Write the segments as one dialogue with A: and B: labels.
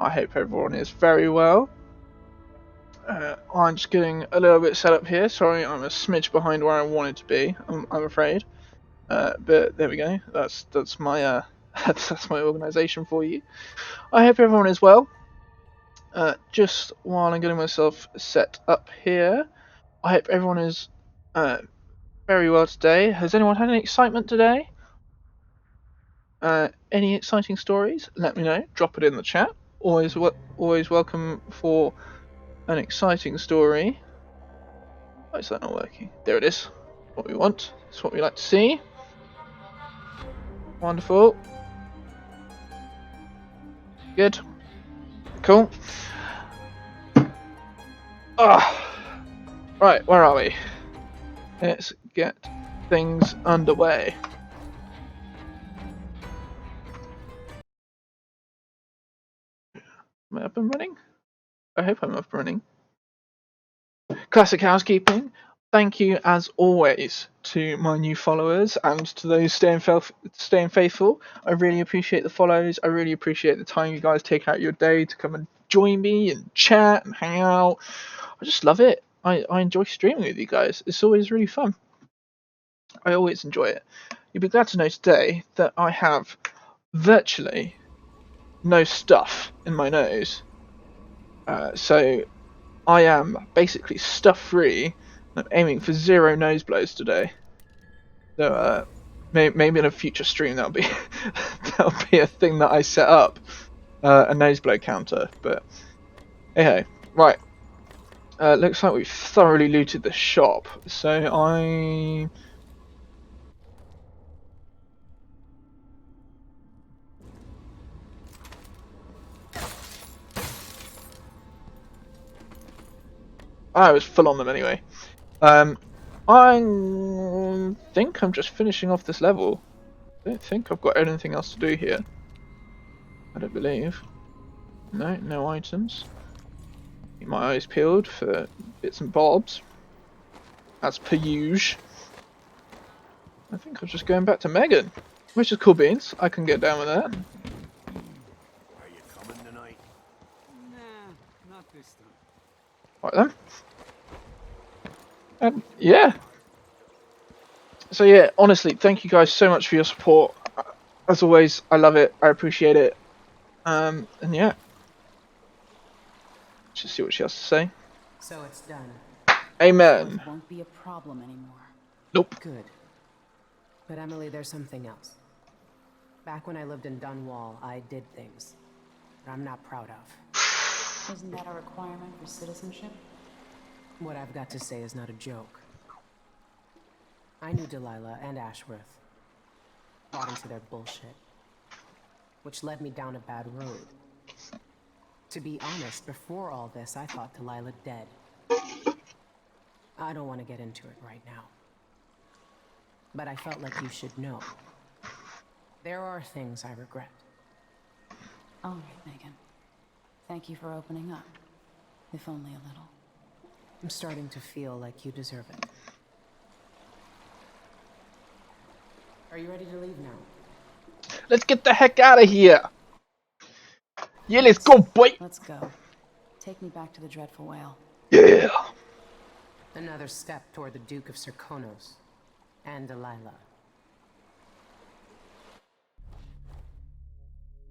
A: I hope everyone is very well. I'm just getting a little bit set up here. Sorry, I'm a smidge behind where I wanted to be. I'm afraid, but there we go. That's my that's my organisation for you. I hope everyone is well. Just while I'm getting myself set up here, I hope everyone is very well today. Has anyone had any excitement today? Any exciting stories? Let me know. Drop it in the chat. Always welcome for an exciting story. Why is that not working? There it is. What we want. It's what we like to see. Wonderful. Good. Cool. Right, where are we? Let's get things underway. Am I up and running? I hope I'm up and running. Classic housekeeping. Thank you, as always, to my new followers and to those staying faithful. I really appreciate the follows. I really appreciate the time you guys take out your day to come and join me and chat and hang out. I just love it. I enjoy streaming with you guys. It's always really fun. I always enjoy it. You'll be glad to know today that I have virtually no stuff in my nose. So I am basically stuff free. I'm aiming for 0 nose blows today. So maybe in a future stream that'll be a thing that I set up, a nose blow counter. But hey, right. Looks like we've thoroughly looted the shop. So I was full on them anyway. I think I'm just finishing off this level. I don't think I've got anything else to do here. I don't believe. No items. Keep my eyes peeled for bits and bobs. As per usual. I think I'm just going back to Megan. Which is cool beans. I can get down with that.
B: Are you coming tonight?
C: Nah, not this time.
A: Right then. And yeah. So yeah, honestly, thank you guys so much for your support. As always, I love it. I appreciate it. And yeah. Let's just see what she has to say.
D: So it's done.
A: Amen.
D: Won't be a problem anymore.
A: Nope.
D: Good. But Emily, there's something else. Back when I lived in Dunwall, I did things that I'm not proud of.
E: Isn't that a requirement for citizenship?
D: What I've got to say is not a joke. I knew Delilah and Ashworth. Bought into their bullshit. Which led me down a bad road. To be honest, before all this, I thought Delilah dead. I don't want to get into it right now. But I felt like you should know. There are things I regret.
E: All right, Megan. Thank you for opening up. If only a little.
D: I'm starting to feel like you deserve it. Are you ready to leave now?
A: Let's get the heck out of here. Yeah, let's go, boy.
E: Let's go. Take me back to the Dreadful Whale.
A: Yeah.
D: Another step toward the Duke of Serkonos. And Delilah.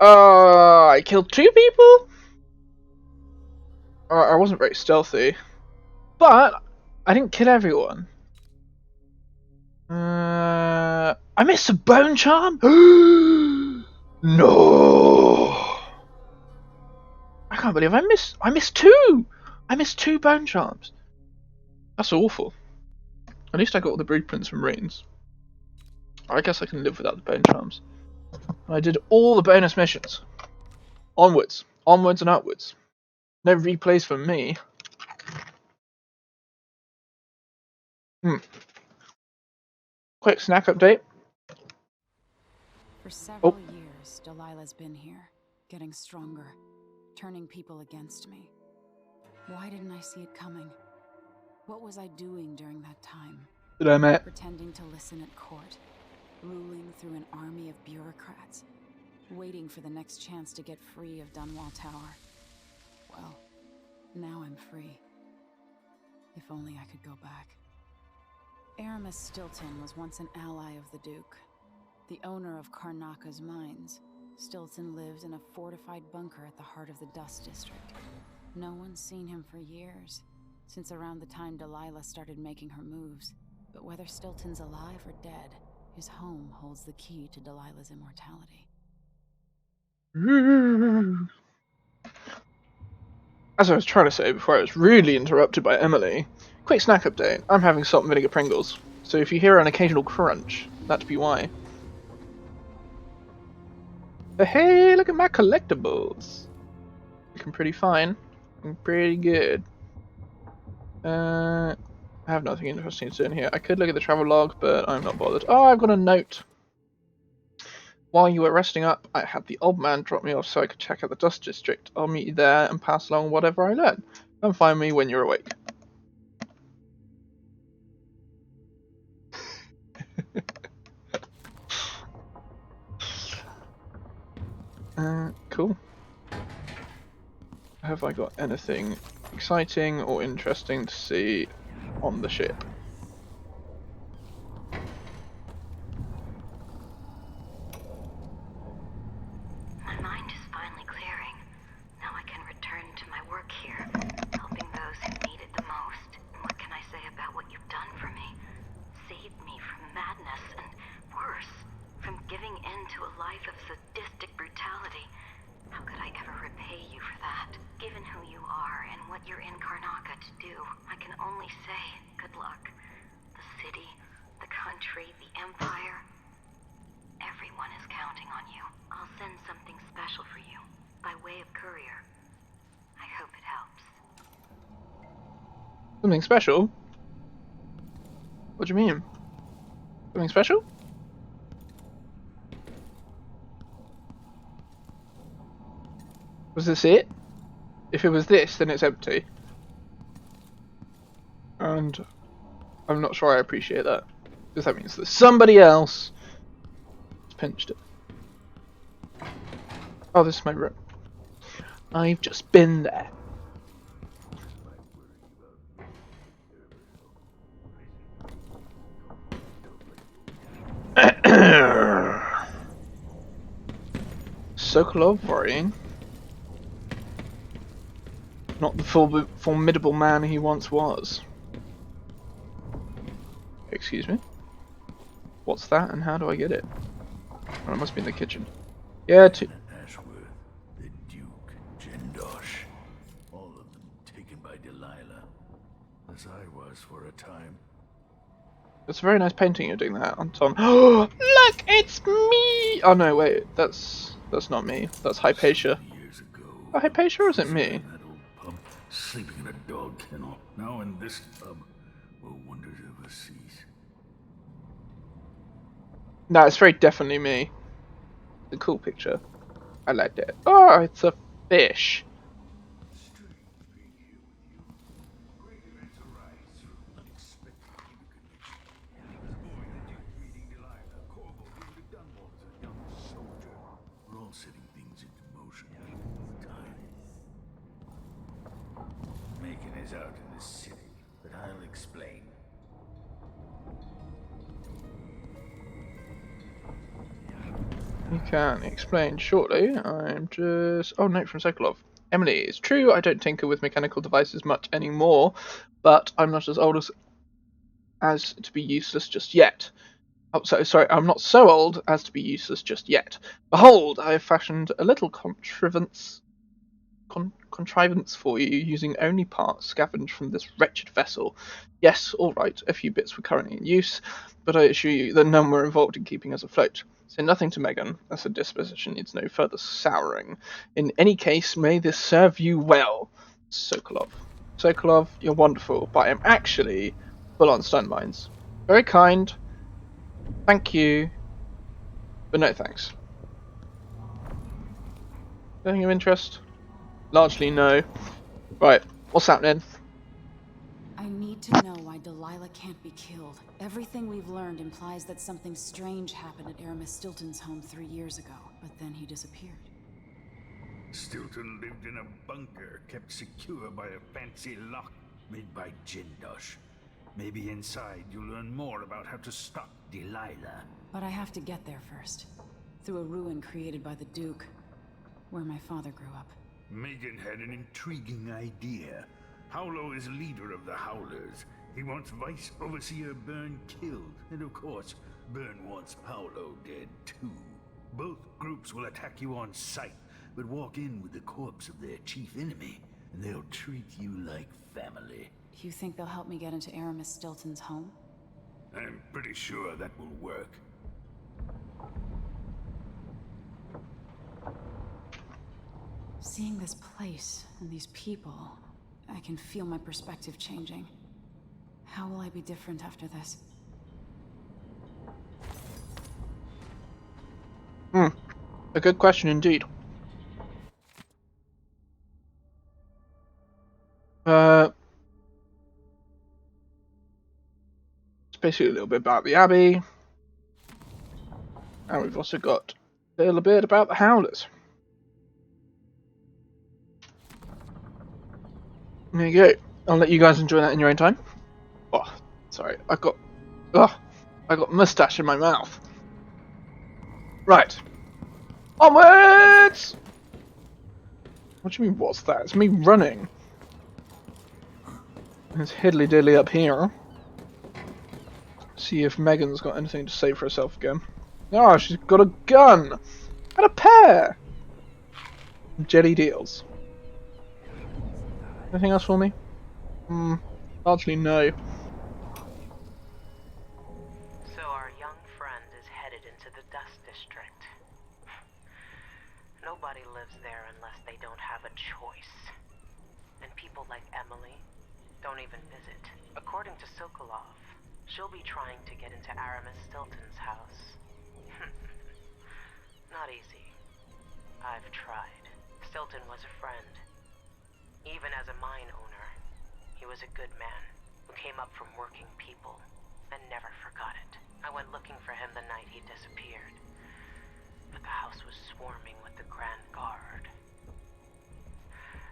A: I killed 2 people? I wasn't very stealthy. But I didn't kill everyone. I missed a bone charm? No. I can't believe I missed 2! I missed 2 bone charms. That's awful. At least I got all the blueprints from Reigns. I guess I can live without the bone charms. I did all the bonus missions. Onwards and upwards. No replays for me. Quick snack update.
E: For several years, Delilah's been here, getting stronger, turning people against me. Why didn't I see it coming? What was I doing during that time?
A: Did I, mate?
E: Pretending to listen at court, ruling through an army of bureaucrats. waiting for the next chance to get free of Dunwall Tower. Well, now I'm free. If only I could go back. Aramis Stilton was once an ally of the Duke, the owner of Karnaka's mines. Stilton lived in a fortified bunker at the heart of the Dust District. No one's seen him for years, since around the time Delilah started making her moves. But whether Stilton's alive or dead, his home holds the key to Delilah's immortality.
A: As I was trying to say before I was rudely interrupted by Emily, quick snack update. I'm having salt and vinegar Pringles, so if you hear an occasional crunch, that'd be why. But hey, look at my collectibles! Looking pretty fine. Looking pretty good. I have nothing interesting to do in here. I could look at the travel log, but I'm not bothered. Oh, I've got a note. While you were resting up, I had the old man drop me off so I could check out the Dust District. I'll meet you there and pass along whatever I learn. Come find me when you're awake. Cool. Have I got anything exciting or interesting to see on the ship?
F: My mind is finally clearing. Now I can return to my work here, helping those who need it the most. And what can I say about what you've done for me? Saved me from madness and, worse, from giving in to a life of sadistic brutality. How could I ever repay you for that? Given who you are and what you're in Karnaka to do, I can only say good luck. The city, the country, the empire, everyone is counting on you. I'll send something special for you, by way of courier. I hope it helps.
A: Something special? What do you mean? Something special? Was this it? If it was this, then it's empty. And I'm not sure I appreciate that. Because that means that somebody else has pinched it. Oh, this is my room. I've just been there. Sokolov worrying. Not the formidable man he once was. Excuse me? What's that and how do I get it? Oh, it must be in the kitchen. Yeah,
B: Ashworth, the Duke, Jindosh, all of them taken by Delilah, as I was for a time.
A: It's a very nice painting you're doing that, Anton. Oh, look, it's me! Oh no, wait, that's not me. That's Hypatia.
B: Years ago.
A: Oh, Hypatia or is it me?
B: That old pub, sleeping in a dog kennel. Now in this pub, will wonders ever cease?
A: No, it's very definitely me. It's a cool picture. I liked it. Oh, it's a fish.
B: We're all setting things into motion. Time. Macon is out in the city, but I'll explain.
A: You can explain shortly. I'm just... Oh, note from Sokolov. Emily, it's true I don't tinker with mechanical devices much anymore, but I'm not as old as to be useless just yet. Oh, sorry, I'm not so old as to be useless just yet. Behold, I have fashioned a little contrivance for you using only parts scavenged from this wretched vessel. Yes, all right, a few bits were currently in use, but I assure you that none were involved in keeping us afloat. Say nothing to Megan, as her disposition needs no further souring. In any case, may this serve you well, Sokolov. Sokolov, you're wonderful, but I am actually full on stun mines. Very kind. Thank you. But no thanks. Anything of interest? Largely no. Right, what's happening?
E: I need to know why Delilah can't be killed. Everything we've learned implies that something strange happened at Aramis Stilton's home 3 years ago. But then he disappeared.
B: Stilton lived in a bunker kept secure by a fancy lock made by Jindosh. Maybe inside you'll learn more about how to stop Delilah.
E: But I have to get there first. Through a ruin created by the Duke, where my father grew up.
B: Megan had an intriguing idea. Paolo is leader of the Howlers. He wants Vice Overseer Byrne killed, and of course, Byrne wants Paolo dead too. Both groups will attack you on sight, but walk in with the corpse of their chief enemy, and they'll treat you like family.
E: You think they'll help me get into Aramis Stilton's home?
B: I'm pretty sure that will work.
E: Seeing this place and these people, I can feel my perspective changing. How will I be different after this?
A: A good question indeed. It's basically a little bit about the Abbey. And we've also got a little bit about the Howlers. There you go. I'll let you guys enjoy that in your own time. Oh, sorry. I got mustache in my mouth. Right. Onwards! What do you mean, what's that? It's me running. There's Hiddly Diddly up here. See if Megan's got anything to say for herself again. Oh, she's got a gun! And a pair! Jelly deals. Anything else for me? Largely no.
G: So our young friend is headed into the Dust District. Nobody lives there unless they don't have a choice. And people like Emily don't even visit. According to Sokolov, she'll be trying to get into Aramis Stilton's house. Not easy. I've tried. Stilton was a friend. Even as a mine owner, he was a good man who came up from working people and never forgot it. I went looking for him the night he disappeared, but the house was swarming with the Grand Guard.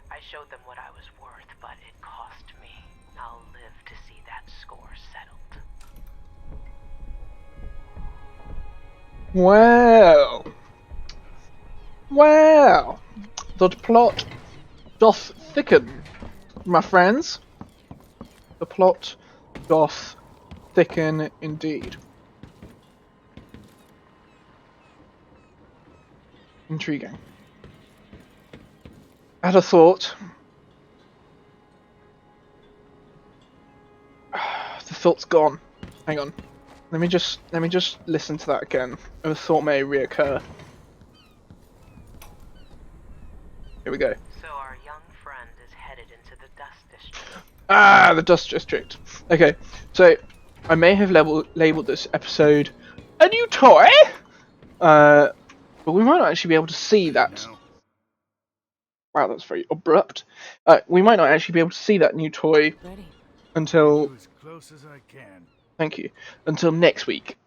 G: I showed them what I was worth, but it cost me. I'll live to see that score settled.
A: Well, the plot doth thicken, my friends. The plot doth thicken indeed. Intriguing. I had a thought. The thought's gone. Hang on. Let me just listen to that again. The thought may reoccur. Here we go.
G: So our young friend is headed into the Dust District.
A: Ah, the Dust District. Okay, so I may have labeled this episode a new toy, but we might not actually be able to see that. Wow, that's very abrupt. We might not actually be able to see that new toy
E: Ready.
A: until.
B: As close as I can.
A: Thank you. Until next week.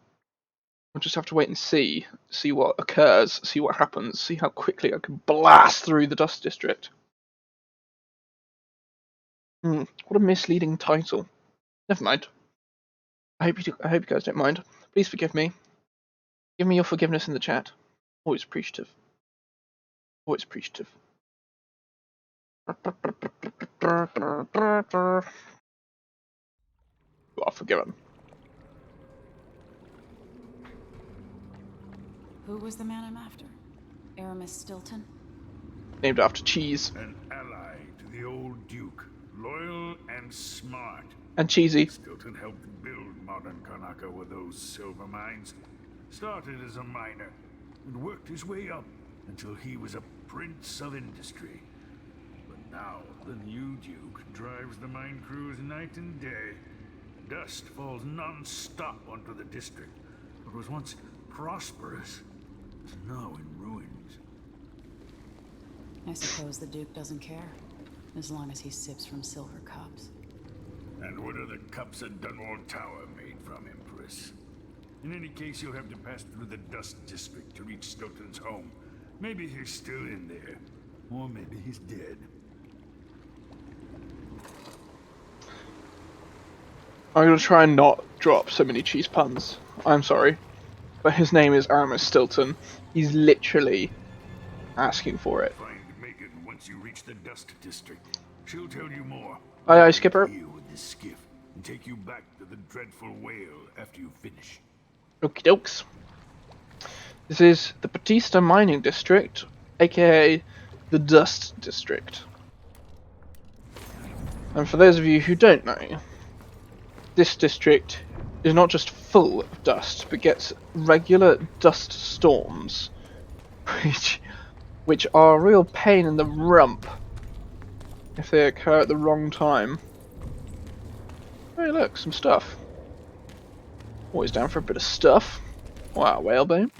A: We'll just have to wait and see what occurs, see what happens, see how quickly I can blast through the Dust District. What a misleading title. Never mind. I hope you guys don't mind. Please forgive me. Give me your forgiveness in the chat. Always appreciative. Always appreciative. You are forgiven.
E: Who was the man I'm after? Aramis Stilton?
A: Named after cheese.
B: An ally to the old Duke. Loyal and smart.
A: And cheesy.
B: Stilton helped build modern Karnaca with those silver mines. Started as a miner and worked his way up until he was a prince of industry. But now the new Duke drives the mine crews night and day. Dust falls non-stop onto the district. What was once prosperous is now in ruins.
E: I suppose the Duke doesn't care, as long as he sips from silver cups.
B: And what are the cups at Dunwall Tower made from, Empress? In any case, you'll have to pass through the Dust District to reach Stilton's home. Maybe he's still in there. Or maybe he's dead.
A: I'm gonna try and not drop so many cheese puns. I'm sorry. But his name is Aramis Stilton. He's literally asking for it.
B: Find Megan once you reach the Dust District. She'll tell you more.
A: Aye, aye, Skipper.
B: Deal with this skiff and take you back to the dreadful whale after you finish.
A: Okie dokes. This is the Batista Mining District, aka the Dust District. And for those of you who don't know, this district is not just full of dust, but gets regular dust storms, which are a real pain in the rump if they occur at the wrong time. Hey look, some stuff. Always down for a bit of stuff. Wow, whalebone.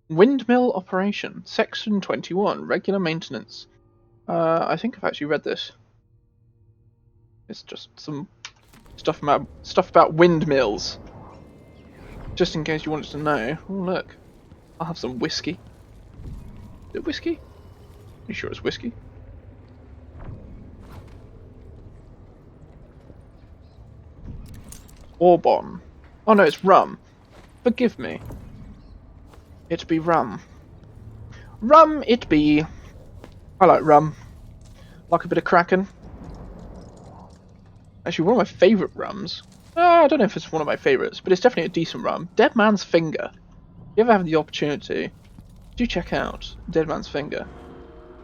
A: Windmill operation, section 21, regular maintenance. I think I've actually read this. It's just some stuff about windmills. Just in case you wanted to know. Oh look, I'll have some whiskey. Is it whiskey? Are you sure it's whiskey? Bourbon. Oh no, it's rum. Forgive me. It be rum. Rum it be. I like rum. Like a bit of Kraken. Actually, one of my favourite rums. I don't know if it's one of my favourites, but it's definitely a decent rum. Dead Man's Finger. If you ever have the opportunity, do check out Dead Man's Finger.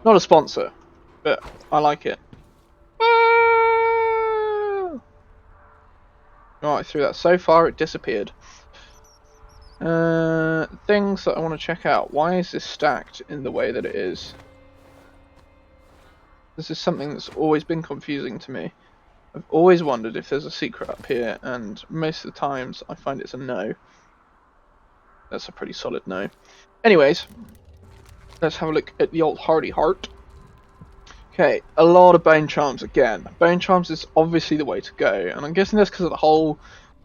A: Not a sponsor, but I like it. Oh, I threw that so far it disappeared. Things that I want to check out. Why is this stacked in the way that it is? This is something that's always been confusing to me. I've always wondered if there's a secret up here, and most of the times I find it's a no. That's a pretty solid no. Anyways, let's have a look at the old Hardy Heart. Okay, a lot of bone charms again. Bone charms is obviously the way to go, and I'm guessing that's because of the whole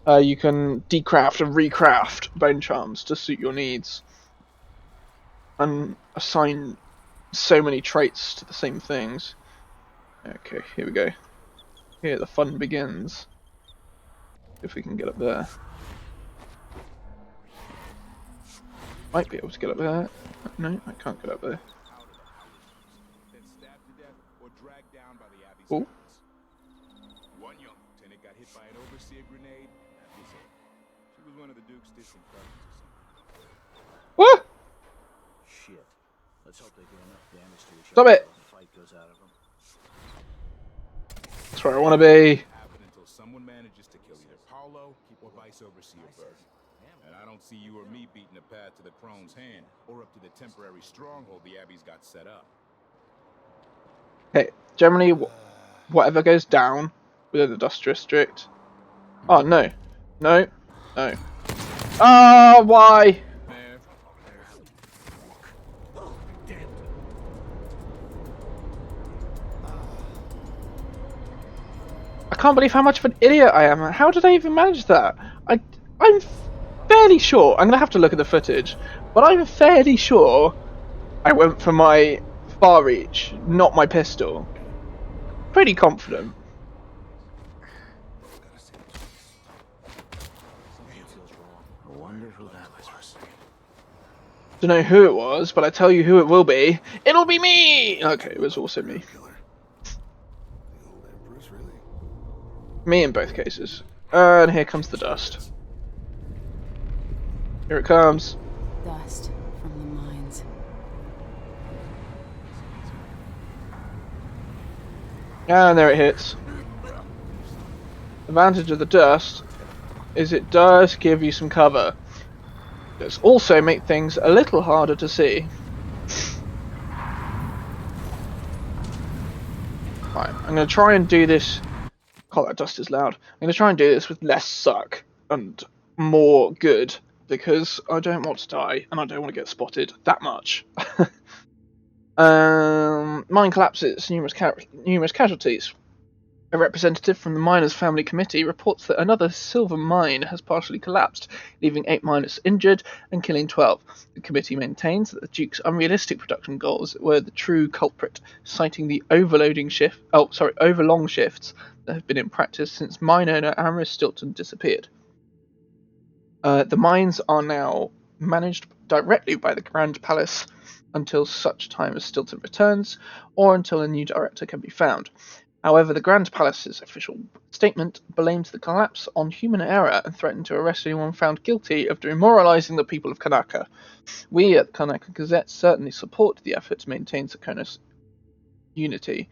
A: you can decraft and recraft bone charms to suit your needs and assign so many traits to the same things. Okay, here we go. Here the fun begins. If we can get up there. Might be able to get up there. No, I can't get up there. Oh.
H: One young lieutenant got hit by an overseer grenade. That was it. She was one of the Duke's distant cousins or something.
A: What?
I: Shit. Let's hope they do enough damage to each
A: Stop
I: other
A: it!
I: before the fight goes out of them.
A: That's where I want to be.
H: Happen until someone manages to kill either Paolo or Vice Overseer Burke. And I don't see you or me beating the path to the Crone's hand or up to the temporary stronghold the Abbey's got set up.
A: Okay, generally, whatever goes down within the Dust District. Oh no, no, no. Ah, why? I can't believe how much of an idiot I am. How did I even manage that? I'm fairly sure. I'm gonna have to look at the footage, but I'm fairly sure I went for my far reach, not my pistol. Pretty confident.
I: I wonder who that was.
A: Don't know who it was, but I tell you who it will be. It'll be me! Okay, it was also me. Me in both cases. And here comes the dust. Here it comes.
E: Dust from the mines.
A: And there it hits. The advantage of the dust is it does give you some cover. It does also make things a little harder to see. Right, I'm going to try and do this. God, that dust is loud. I'm going to try and do this with less suck and more good, because I don't want to die and I don't want to get spotted that much. Mine collapses, numerous casualties. A representative from the Miners' Family Committee reports that another silver mine has partially collapsed, leaving 8 miners injured and killing 12. The committee maintains that the Duke's unrealistic production goals were the true culprit, citing the overlong shifts that have been in practice since mine owner Amaris Stilton disappeared. The mines are now managed directly by the Grand Palace until such time as Stilton returns, or until a new director can be found. However, the Grand Palace's official statement blamed the collapse on human error and threatened to arrest anyone found guilty of demoralizing the people of Kanaka. We at the Kanaka Gazette certainly support the effort to maintain Sakona's unity.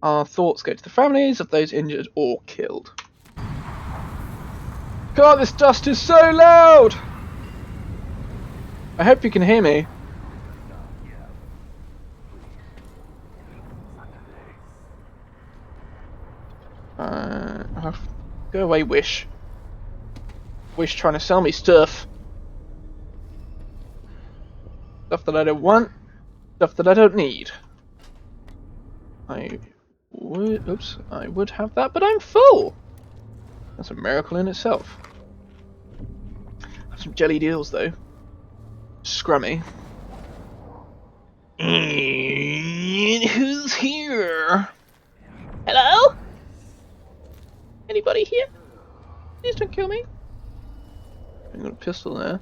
A: Our thoughts go to the families of those injured or killed. God, this dust is so loud! I hope you can hear me. Go away, Wish. Wish trying to sell me stuff. Stuff that I don't want. Stuff that I don't need. I would have that, but I'm full. That's a miracle in itself. Have some jelly deals though. Scrummy. And who's here? Hello? Anybody here? Please don't kill me. I got a pistol there.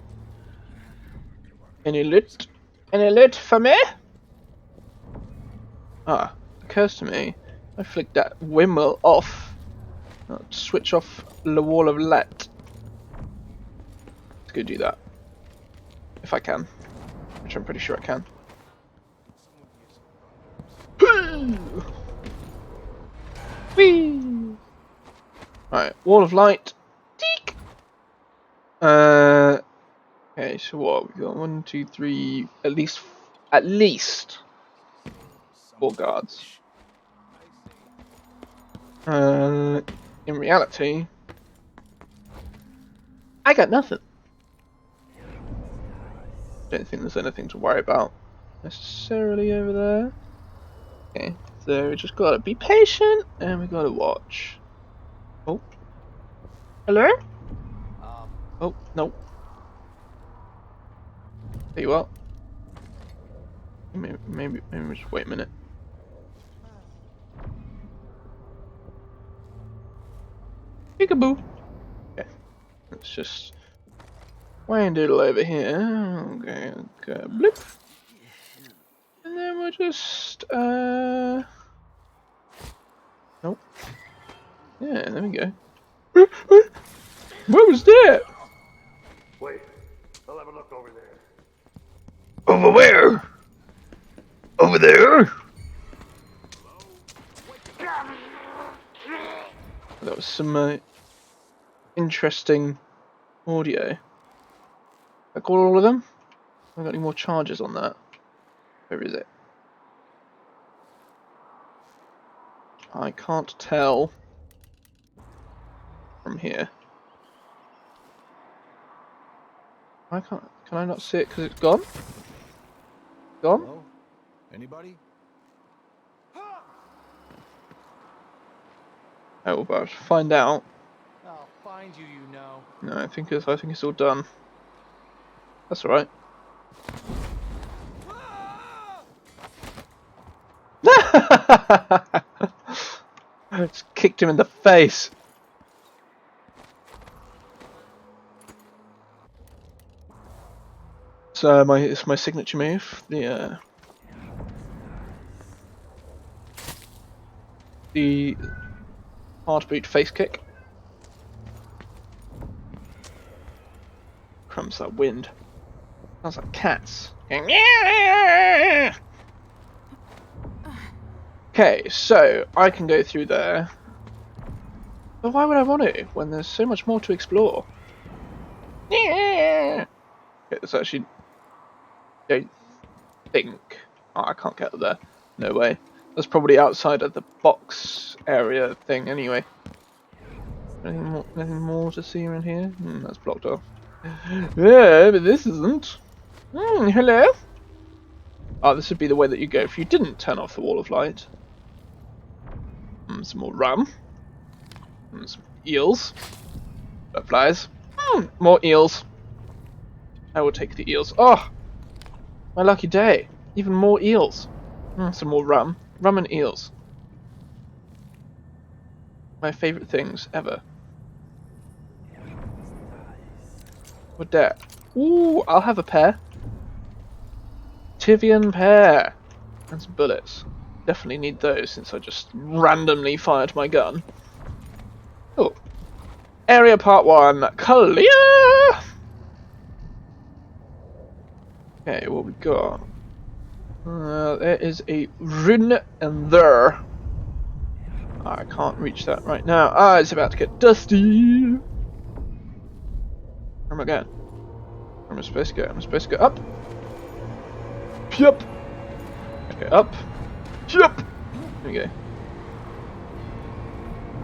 A: Any loot? Any loot for me? Ah, occurs to me. I flick that windmill off. I'll switch off the wall of light. Let's go do that. If I can. Which I'm pretty sure I can. Whee! Right, wall of light. Teek! Okay, so what? We got 1, 2, 3, at least 4 guards. In reality, I got nothing. Don't think there's anything to worry about necessarily over there. Okay, so we just gotta be patient and we gotta watch. Oh, hello? Oh, no. Tell you what. Maybe just wait a minute. Peekaboo. Okay, let's just doodle over here. Okay, blip. And then we'll just nope. Yeah, there we go. What was that?
J: Wait, I'll have a look over there.
A: Over where? Over there? That was some interesting audio. I got all of them? I got any more charges on that? Where is it? I can't tell from here. Can I not see it because it's gone? Gone?
H: Hello? Anybody?
A: Oh, we're about to find out.
K: I'll find you, you know.
A: No, I think it's all done. That's alright. Just kicked him in the face. So it's my signature move. The hard boot face kick. Crumbs, that wind. Sounds like cats. Okay, so I can go through there. But why would I want to when there's so much more to explore? Okay, there's actually don't think. Oh, I can't get up there. No way. That's probably outside of the box area thing anyway. Anything more to see around here? That's blocked off. Yeah, but this isn't. Hello? Oh, this would be the way that you go if you didn't turn off the wall of light. Some more rum. And some eels. Butterflies. More eels. I will take the eels. Oh! My lucky day. Even more eels. Some more rum. Rum and eels. My favourite things ever. What that? Ooh, I'll have a pair. Tivian pear. And some bullets. Definitely need those since I just randomly fired my gun. Oh. Area part 1. Clear! Okay, what we got? There is a rune in there. I can't reach that right now. Ah, it's about to get dusty. Where am I going? Where am I supposed to go? Am I supposed to go up? Yup. Okay, up. Yup. There we go.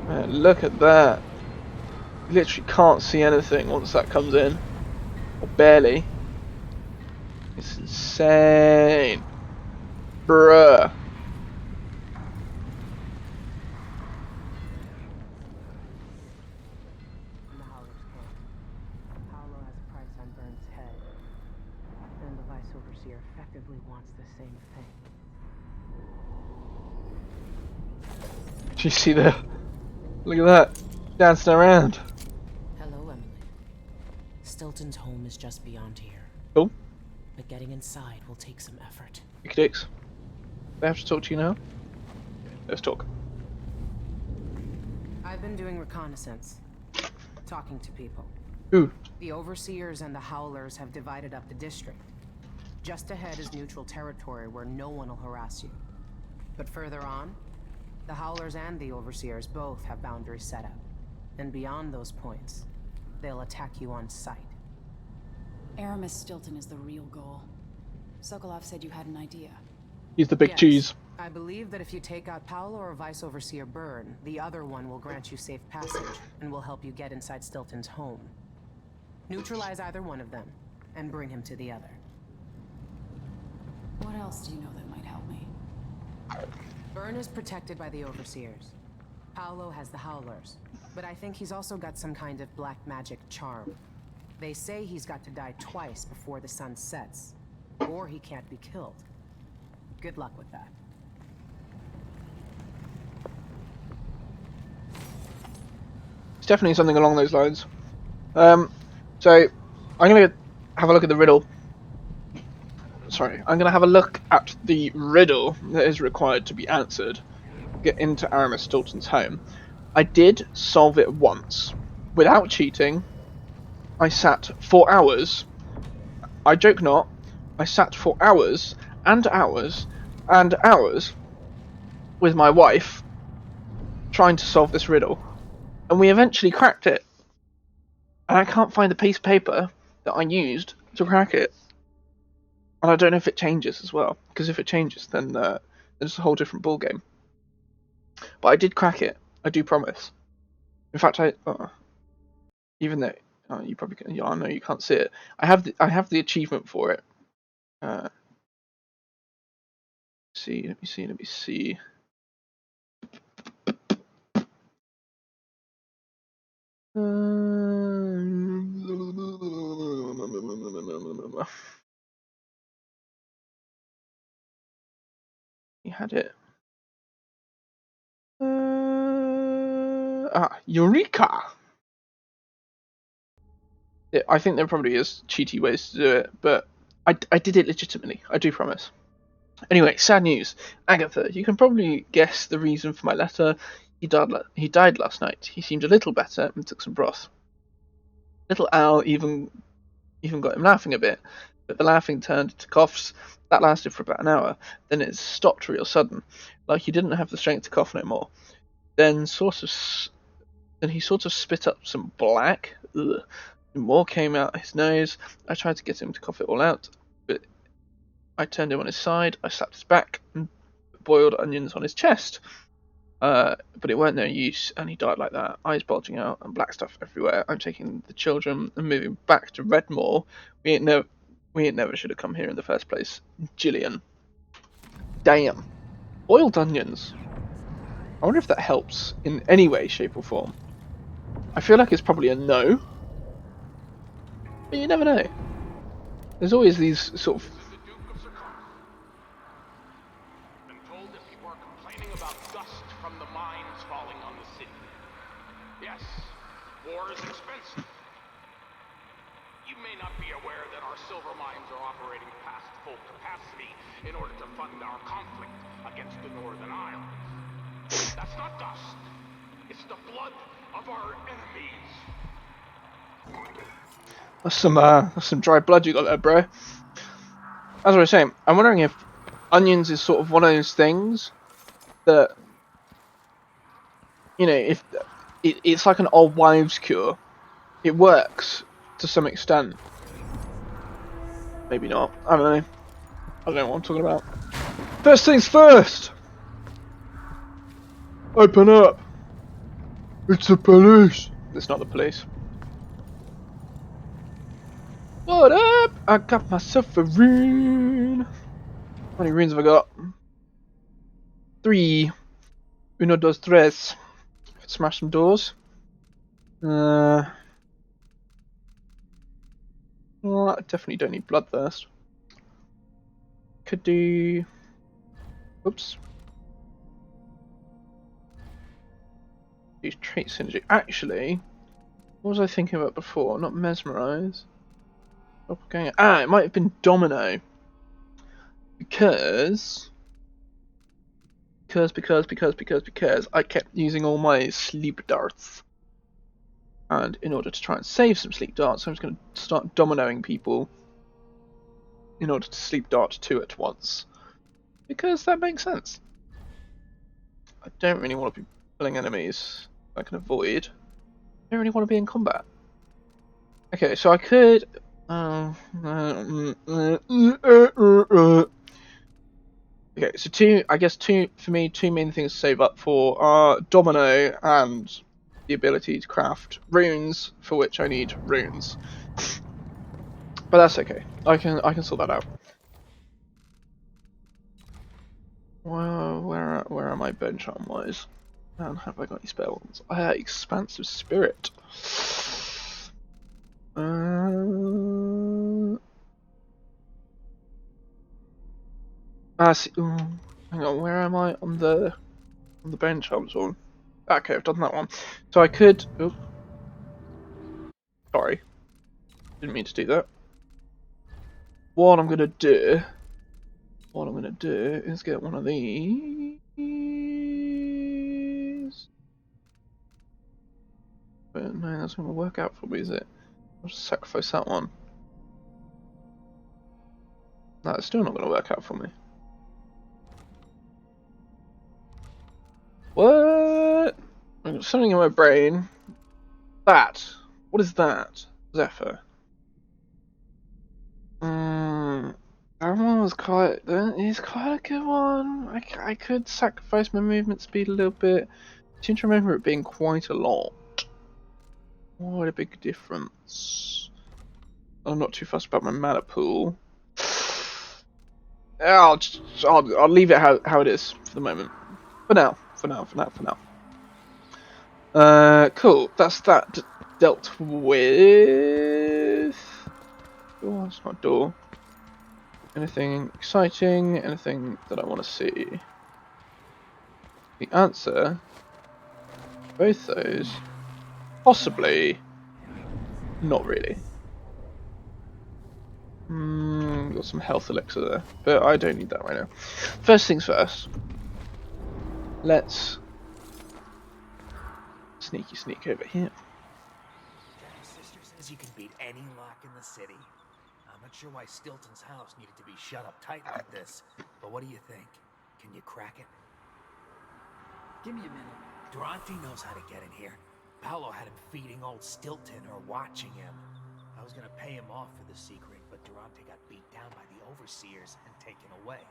A: Man, look at that. You literally can't see anything once that comes in. Or barely. It's insane. Bruh.
D: In the Howler's camp, Paolo has a price on Byrne's head, and the Vice Overseer effectively wants the same thing.
A: Do you see the... Look at that. Dancing around.
D: Hello, Emily. Stilton's home is just beyond here.
A: Cool.
D: But getting inside will take some effort.
A: Dicks. Do I have to talk to you now? Let's talk.
D: I've been doing reconnaissance. Talking to people.
A: Who?
D: The Overseers and the Howlers have divided up the district. Just ahead is neutral territory where no one will harass you. But further on, the Howlers and the Overseers both have boundaries set up. And beyond those points, they'll attack you on sight.
E: Aramis Stilton is the real goal. Sokolov said you had an idea.
A: He's the big cheese.
D: I believe that if you take out Paolo or Vice Overseer Byrne, the other one will grant you safe passage and will help you get inside Stilton's home. Neutralize either one of them and bring him to the other.
E: What else do you know that might help me?
D: Byrne is protected by the Overseers. Paolo has the Howlers, but I think he's also got some kind of black magic charm. They say he's got to die twice before the sun sets, or he can't be killed. Good luck with that.
A: It's definitely something along those lines. So I'm gonna have a look at the riddle. Sorry, I'm gonna have a look at the riddle that is required to be answered. Get into Aramis Stilton's home. I did solve it once without cheating. I sat for hours. I joke not. I sat for hours and hours and hours with my wife trying to solve this riddle, and we eventually cracked it. And I can't find the piece of paper that I used to crack it. And I don't know if it changes as well, because if it changes, then it's a whole different ballgame. But I did crack it. I do promise. In fact, even though you probably can, I know you can't see it. I have the achievement for it. Let me see. He had it. Eureka! Yeah, I think there probably is cheaty ways to do it, but I did it legitimately. I do promise. Anyway, sad news. Agatha, you can probably guess the reason for my letter. He died last night. He seemed a little better and took some broth. Little Al even got him laughing a bit, but the laughing turned to coughs. That lasted for about an hour. Then it stopped real sudden, like he didn't have the strength to cough no more. Then he sort of spit up some black. Ugh. More came out his nose. I tried to get him to cough it all out, but I turned him on his side. I slapped his back and boiled onions on his chest. But it weren't no use, and he died like that, eyes bulging out and black stuff everywhere. I'm taking the children and moving back to Redmore. We ain't never should have come here in the first place. Jillian. Damn. Boiled onions. I wonder if that helps in any way, shape, or form. I feel like it's probably a no, but you never know. There's always these sort of...
L: Been told that people are complaining about dust from the mines falling on the city. Yes, war is expensive. You may not be aware that our silver mines are operating past full capacity in order to fund our conflict against the Northern Isle. That's not dust. It's the blood of our enemies.
A: That's some dry blood you got there, bro. As I was saying, I'm wondering if onions is sort of one of those things that, you know, if it's like an old wives' cure. It works to some extent. Maybe not. I don't know. I don't know what I'm talking about. First things first! Open up! It's the police! It's not the police. What up? I got myself a rune! How many runes have I got? 3. Uno, dos, tres. Smash some doors. Well, I definitely don't need bloodthirst. Could do... Oops. Use trait synergy. Actually, what was I thinking about before? Not mesmerize. Doppelganger. Ah, it might have been domino. Because I kept using all my sleep darts. And in order to try and save some sleep darts, I'm just going to start dominoing people in order to sleep dart 2 at once. Because that makes sense. I don't really want to be killing enemies I can avoid. I don't really want to be in combat. Okay, so I could... Okay, so two main things to save up for are domino and the ability to craft runes, for which I need runes. But that's okay. I can sort that out. Well, where am I bench arm wise? And have I got any spells? Expansive Spirit. See, hang on, where am I on the bench arms one? Okay, I've done that one. So I could. Oh, sorry, didn't mean to do that. What I'm gonna do is get one of these. But no, that's gonna work out for me, is it? I'll just sacrifice that one. No, it's still not gonna work out for me. What? I've got something in my brain. That. What is that? Zephyr. That one was quite. It's quite a good one. I could sacrifice my movement speed a little bit. I seem to remember it being quite a lot. What a big difference. I'm not too fussed about my mana pool. I'll leave it how it is for the moment. For now. Cool. That's that dealt with. Oh, it's not a door. Anything exciting? Anything that I want to see? The answer, both those, possibly, not really. Got some health elixir there, but I don't need that right now. First things first, let's sneak over here.
I: My sister says you can beat any lock in the city. I'm not sure why Stilton's house needed to be shut up tight like this, but what do you think? Can you crack it?
C: Give me a minute.
I: Durante knows how to get in here. Paolo had him feeding old Stilton or watching him. I was gonna pay him off for the secret, but Durante got beat down by the overseers and taken away.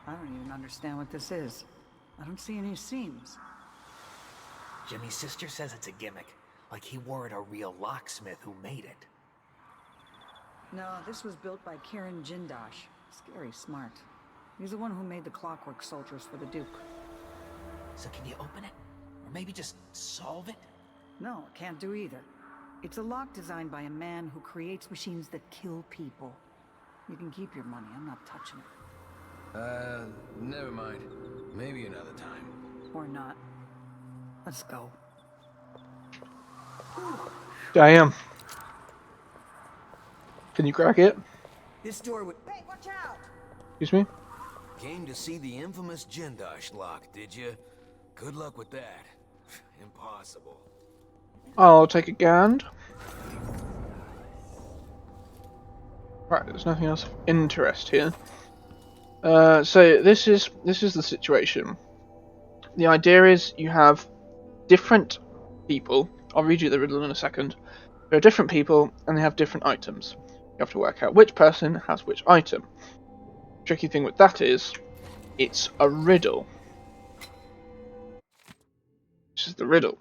C: I don't even understand what this is. I don't see any seams.
I: Jimmy's sister says it's a gimmick, like he wore it a real locksmith who made it.
C: No, this was built by Kieran Jindosh. Scary smart. He's the one who made the clockwork soldiers for the Duke.
I: So can you open it? Or maybe just solve it?
C: No, can't do either. It's a lock designed by a man who creates machines that kill people. You can keep your money, I'm not touching it.
M: Never mind. Maybe another time.
C: Or not. Let's go.
A: Damn. Can you crack it?
I: This door would...
C: Hey, watch out!
A: Excuse me?
M: Came to see the infamous Jindosh lock, did you? Good luck with that. Impossible.
A: I'll take a gand. Right, there's nothing else of interest here. So this is the situation. The idea is you have different people. I'll read you the riddle in a second. There are different people and they have different items. You have to work out which person has which item. Tricky thing with that is, it's a riddle. This is the riddle.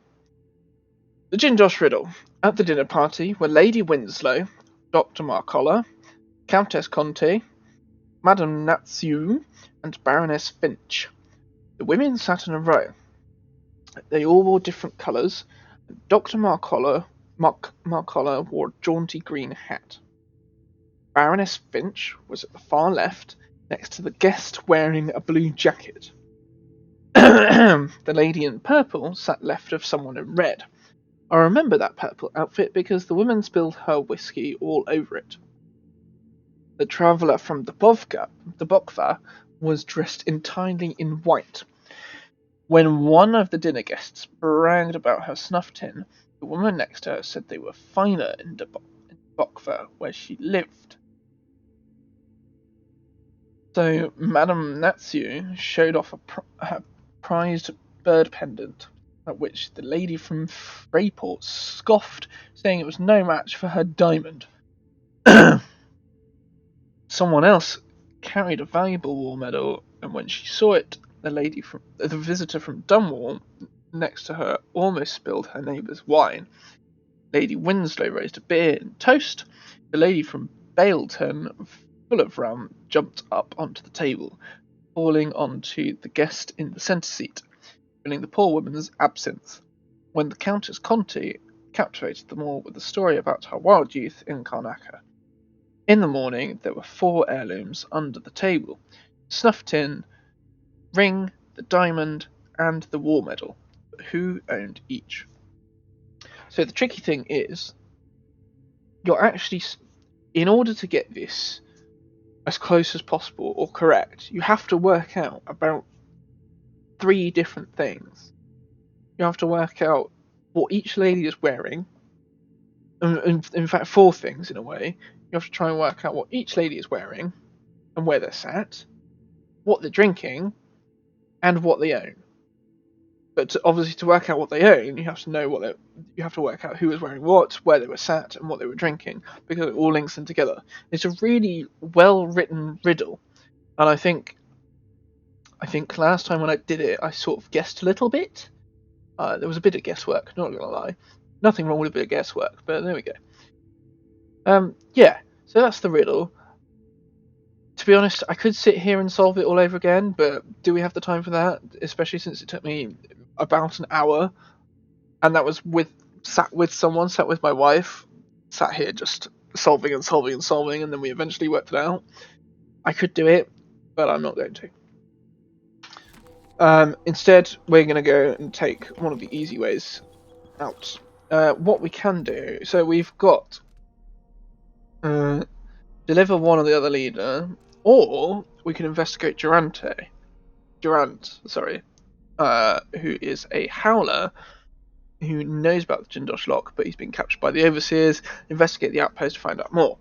A: The Jindosh riddle. At the dinner party were Lady Winslow, Dr. Marcolla, Countess Conti, Madame Natsu, and Baroness Finch. The women sat in a row. They all wore different colours. Dr. Marcolla wore a jaunty green hat. Baroness Finch was at the far left, next to the guest wearing a blue jacket. The lady in purple sat left of someone in red. I remember that purple outfit because the woman spilled her whiskey all over it. The traveller from the Bokva was dressed entirely in white. When one of the dinner guests bragged about her snuff tin, the woman next to her said they were finer in the Bokva, where she lived. So Madame Natsu showed off her prized bird pendant, at which the lady from Freyport scoffed, saying it was no match for her diamond. Someone else carried a valuable war medal, and when she saw it, the visitor from Dunwall next to her almost spilled her neighbour's wine. Lady Winslow raised a beer and toast. The lady from Baleton, full of rum, jumped up onto the table, falling onto the guest in the centre seat, filling the poor woman's absinthe. When the Countess Conti captivated them all with a story about her wild youth in Karnaca. In the morning, there were 4 heirlooms under the table: snuff tin, ring, the diamond, and the war medal. But who owned each? So the tricky thing is, you're actually, in order to get this as close as possible or correct, you have to work out about 3 different things. You have to work out what each lady is wearing. In fact, 4 things in a way. You have to try and work out what each lady is wearing and where they're sat, what they're drinking, and what they own. But obviously, to work out what they own, you have to know you have to work out who was wearing what, where they were sat, and what they were drinking, because it all links in together. It's a really well-written riddle, and I think last time when I did it, I sort of guessed a little bit. There was a bit of guesswork, not gonna lie. Nothing wrong with a bit of guesswork, but there we go. Yeah, so that's the riddle. To be honest, I could sit here and solve it all over again, but do we have the time for that? Especially since it took me about an hour, and that was sat with my wife, sat here just solving and solving and solving, and then we eventually worked it out. I could do it, but I'm not going to. Instead, we're going to go and take one of the easy ways out. What we can do, so we've got deliver one or the other leader, or we can investigate Durant, who is a howler who knows about the Jindosh lock, but he's been captured by the overseers. Investigate the outpost to find out more.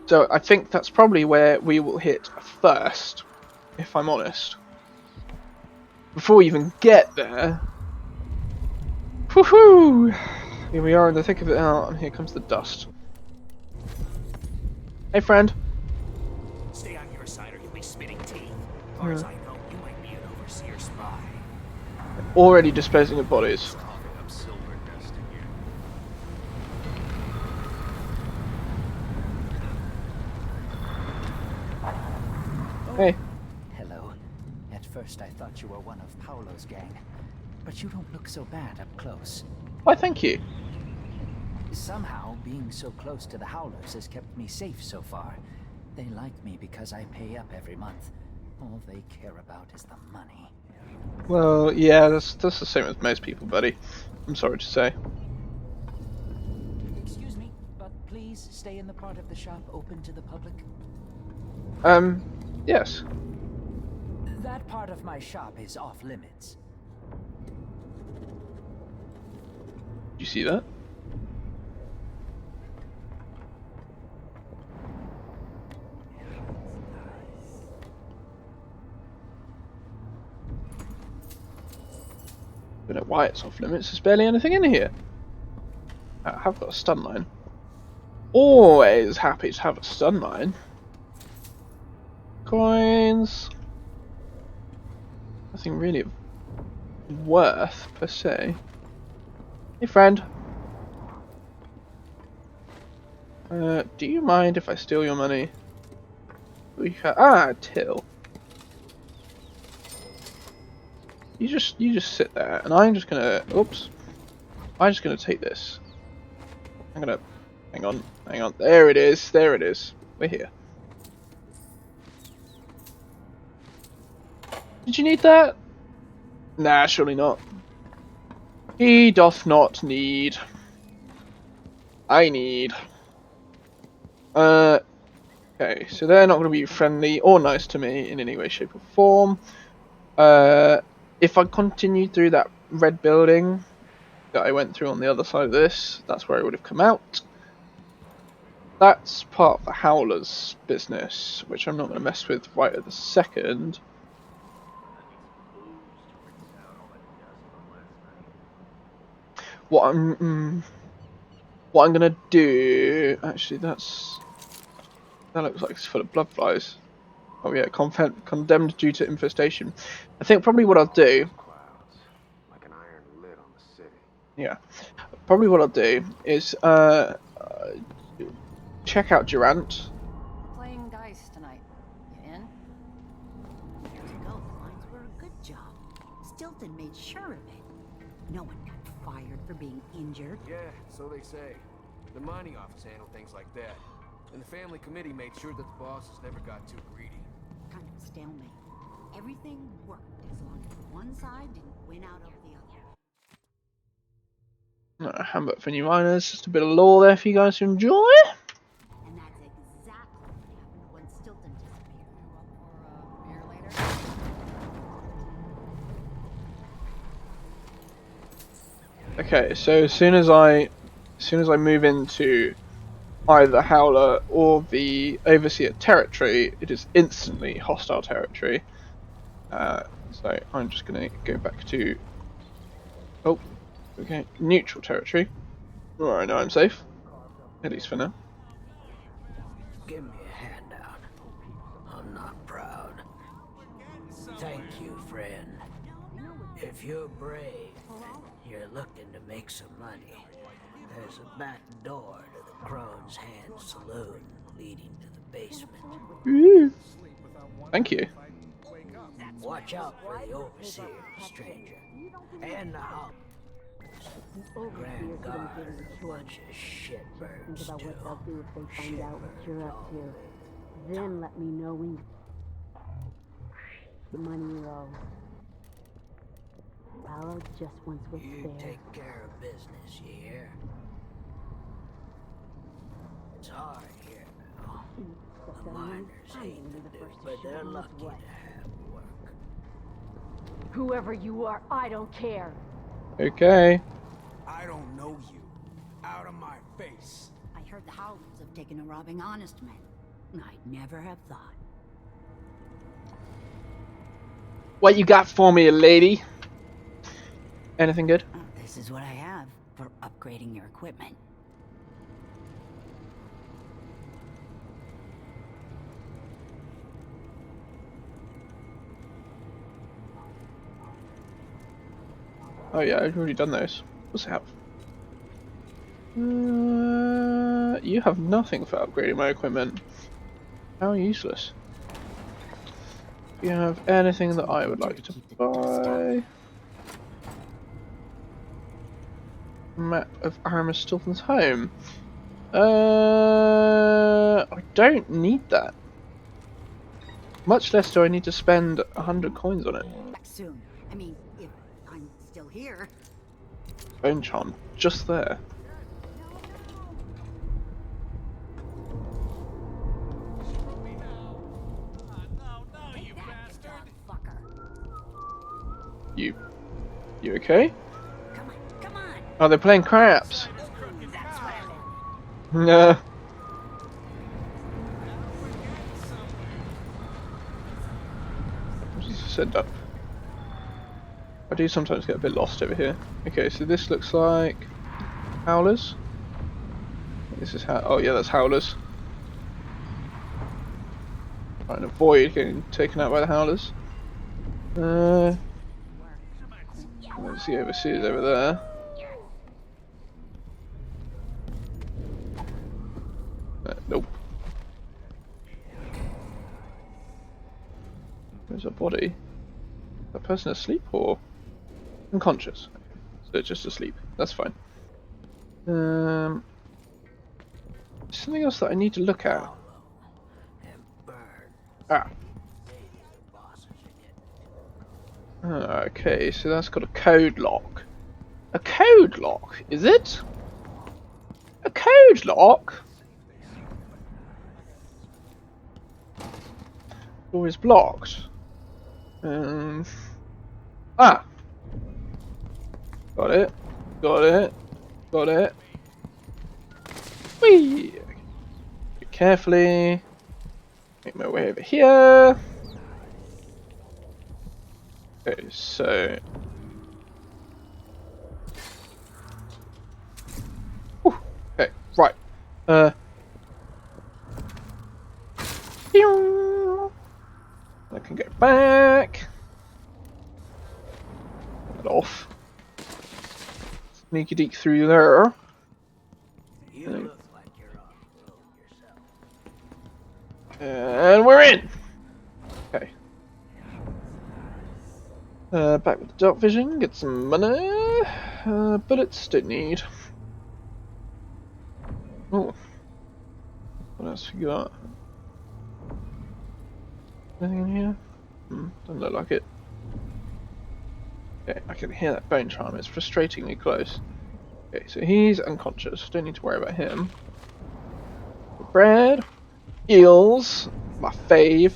A: So I think that's probably where we will hit first, if I'm honest. Before we even get there, woohoo! Here we are in the thick of it now, and here comes the dust. Hey, friend.
I: Stay on your side or you'll be spitting teeth. As far as I know, you might be an overseer spy.
A: Already disposing of bodies. Hey.
N: Hello. At first I thought you were one of Paolo's gang, but you don't look so bad up close.
A: Why, thank you.
N: Somehow, being so close to the Howlers has kept me safe so far. They like me because I pay up every month. All they care about is the money.
A: Well, yeah, that's the same as most people, buddy. I'm sorry to say.
N: Excuse me, but please stay in the part of the shop open to the public.
A: Yes.
N: That part of my shop is off limits.
A: Did you see that? I don't know why it's off limits. There's barely anything in here. I have got a stun mine. Always happy to have a stun mine. Coins. Nothing really worth per se. Hey, friend. Do you mind if I steal your money? Till. You just sit there, and I'm just gonna. Oops. I'm just gonna take this. I'm gonna. Hang on. There it is. We're here. Did you need that? Nah, surely not. He doth not need. I need. Okay, so they're not going to be friendly or nice to me in any way, shape, or form. If I continued through that red building that I went through on the other side of this, that's where I would have come out. That's part of the Howler's business, which I'm not going to mess with right at the second. What I'm going to do... Actually, that looks like it's full of blood flies. Oh yeah, condemned due to infestation. I think probably what I'll do... Yeah. Probably what I'll do is check out Durant.
C: We're playing dice tonight. You in?
O: There you go. The lines were a good job. Stilton made sure of it. No one got fired for being injured.
M: Yeah, so they say. The mining office handled things like that. And the family committee made sure that the bosses never got too greedy.
O: Kind of a stalemate. Everything worked as long as one side didn't win out over the other.
A: Handbook for new miners. Just a bit of lore there for you guys to enjoy.
O: And that's exactly what happened when Stilton disappeared.
C: Beer later?
A: Okay, so as soon as I move into either Howler or the Overseer territory, it is instantly hostile territory. So I'm just going to go back to neutral territory, where I know I'm safe, at least for now.
N: Give me a handout. I'm not proud. Thank you, friend. If you're brave and you're looking to make some money, there's a back door to the Crone's Hand Saloon leading to the basement.
A: Ooh. Thank you.
N: Watch out for the Overseer, stranger. And the house. Grand Guard, a bunch of shitbirds,
P: Think about what they'll do if they find out what
N: Shitbirds
P: you're up to. Then let me know when the money you owe. Paolo just wants what's
N: You
P: fair.
N: take care of business, you hear? It's hard here now. The miners hate to do, but they're lucky to have work.
P: Whoever you are, I don't care.
A: Okay.
M: I don't know you. Out of my face.
O: I heard the Howlers have taken to robbing honest men. I'd never have thought.
A: What you got for me, lady? Anything good?
O: This is what I have for upgrading your equipment.
A: Oh yeah, I've already done those. What's it have? You have nothing for upgrading my equipment. How useless. Do you have anything that I would like to buy? Map of Aramis Stilton's home. I don't need that. Much less do I need to spend 100 coins on it.
O: Soon. I mean, if I'm still here.
A: Bone charm, just there. You okay?
O: Come on.
A: Oh, they're playing craps. No. Set up. I do sometimes get a bit lost over here. Okay, so this looks like Howlers. This is how. Oh yeah, that's Howlers. Try and avoid getting taken out by the Howlers. There's the overseers over there. Nope. There's a body. Is that person asleep or unconscious? So it's just asleep. That's fine. Something else that I need to look at. Ah. Okay, so that's got a code lock. A code lock, is it? A code lock? Door is blocked. Ah! Got it. Got it. Got it. Whee! Carefully. Make my way over here. Okay, so. Whew. Okay, right. I can go back. Get off. Sneaky deek through there. And we're in! Okay. Back with the dark vision, get some money. Bullets, don't need. Oh. What else we got? Anything in here? Doesn't look like it. Okay, I can hear that bone charm, it's frustratingly close. Okay, so he's unconscious, don't need to worry about him. Bread. Eels, my fave.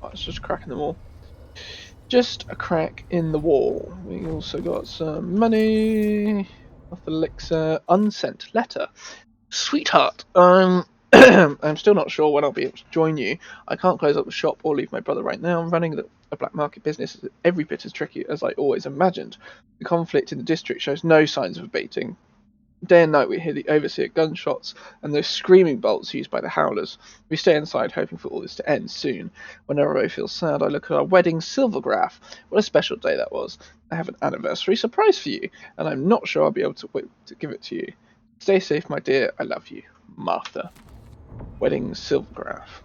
A: Oh, it's just a crack in the wall. Just a crack in the wall. We also got some money. Off elixir, unsent letter. Sweetheart, I'm still not sure when I'll be able to join you. I can't close up the shop or leave my brother right now. I'm running a black market business is every bit as tricky as I always imagined. The conflict in the district shows no signs of abating. Day and night we hear the overseer gunshots and those screaming bolts used by the howlers. We stay inside hoping for all this to end soon. Whenever I feel sad I look at our wedding silvergraph. What a special day that was. I have an anniversary surprise for you and I'm not sure I'll be able to wait to give it to you. Stay safe my dear, I love you. Martha. Wedding silvergraph.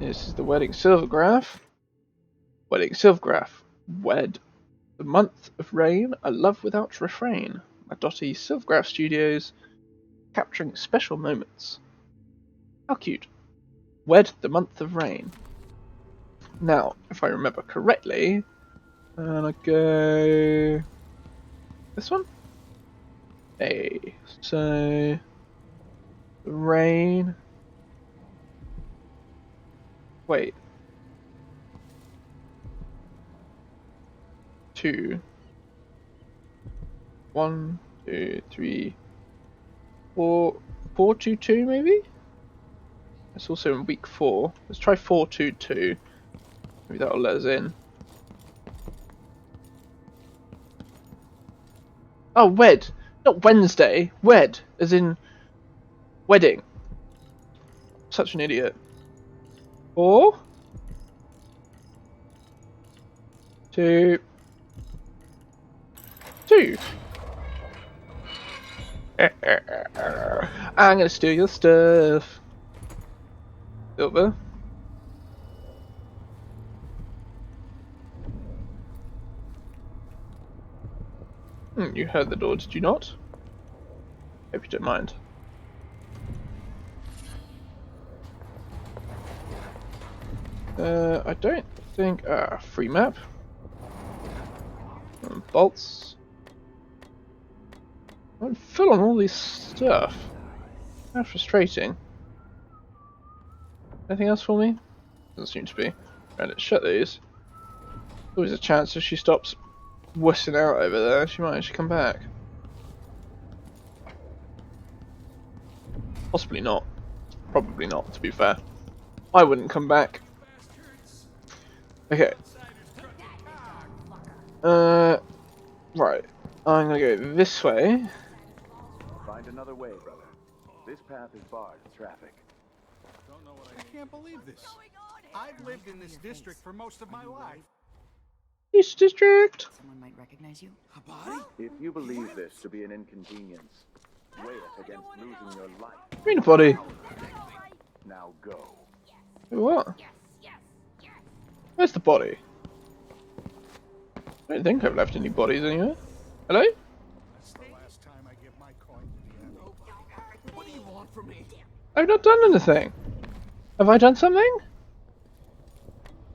A: This is the wedding silvergraph. Wedding silvergraph. Wed. The month of rain, a love without refrain. Madotti Silvergraph Studios, capturing special moments. How cute. Wed the month of rain. Now, if I remember correctly, and I go this one. Hey, so rain. Wait. 2. 1, 2, 3, 4. 4-2-2 maybe? It's also in week 4. Let's try 4-2-2. Maybe that'll let us in. Oh, wed. Not Wednesday. Wed. As in wedding. Such an idiot. 4, 2, 2. I'm gonna steal your stuff. Silver. You heard the door, did you not? Hope you don't mind. I don't think... free map. Bolts. I'm full on all this stuff. How frustrating. Anything else for me? Doesn't seem to be. Right, let's shut these. Always a chance if she stops wussing out over there, she might actually come back. Possibly not. Probably not, to be fair. I wouldn't come back. Okay. Right. I'm gonna go this way.
J: Find another way, brother. This path is barred in traffic.
I: I can't believe this. I've lived in this district for most of my life.
A: East District!
C: Someone might recognize you.
I: A body?
J: If you believe this to be an inconvenience, weigh it against losing your life.
A: Green body.
J: Now go.
A: What? Where's the body? I don't think I've left any bodies anywhere. Hello?
I: That's the last time I give my coin to the end. What do you want from me?
A: I've not done anything. Have I done something?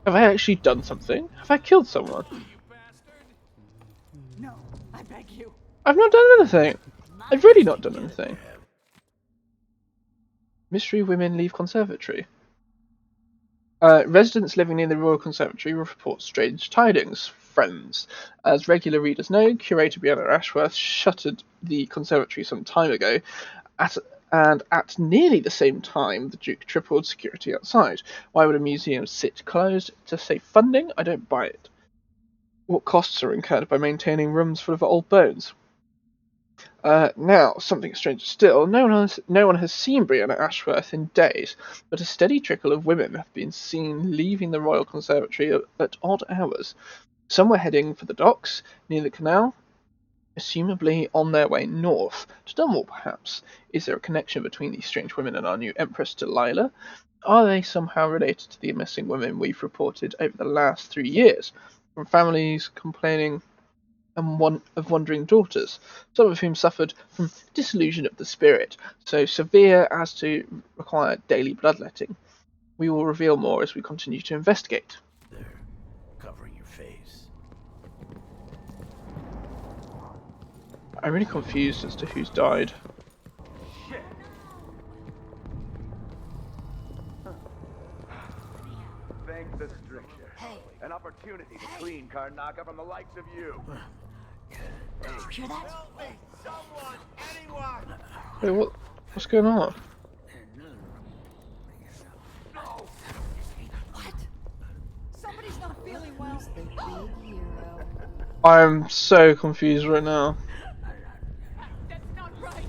A: Have I actually done something? Have I killed someone?
C: No, I beg you.
A: I've not done anything. I've really not done anything. Mystery women leave conservatory. Residents living near the Royal Conservatory report strange tidings. Friends. As regular readers know, curator Brianna Ashworth shuttered the conservatory some time ago, and at nearly the same time, the Duke tripled security outside. Why would a museum sit closed to save funding? I don't buy it. What costs are incurred by maintaining rooms full of old bones? Now, something stranger still, no one has seen Brianna Ashworth in days, but a steady trickle of women have been seen leaving the Royal Conservatory at odd hours. Some were heading for the docks, near the canal, assumably on their way north, to Dunwall perhaps. Is there a connection between these strange women and our new Empress Delilah? Are they somehow related to the missing women we've reported over the last 3 years, from families complaining of wandering daughters, some of whom suffered from disillusion of the spirit, so severe as to require daily bloodletting? We will reveal more as we continue to investigate.
N: There, covering your face.
A: I'm really confused as to who's died.
J: Shit! Thank the stricture. An opportunity to clean Karnaca from the likes of you.
O: Hear that?
J: Someone! Anyone!
A: Wait, what's going on?
C: What? Somebody's not feeling well.
O: The big hero.
A: I'm so confused right now.
C: That's not right.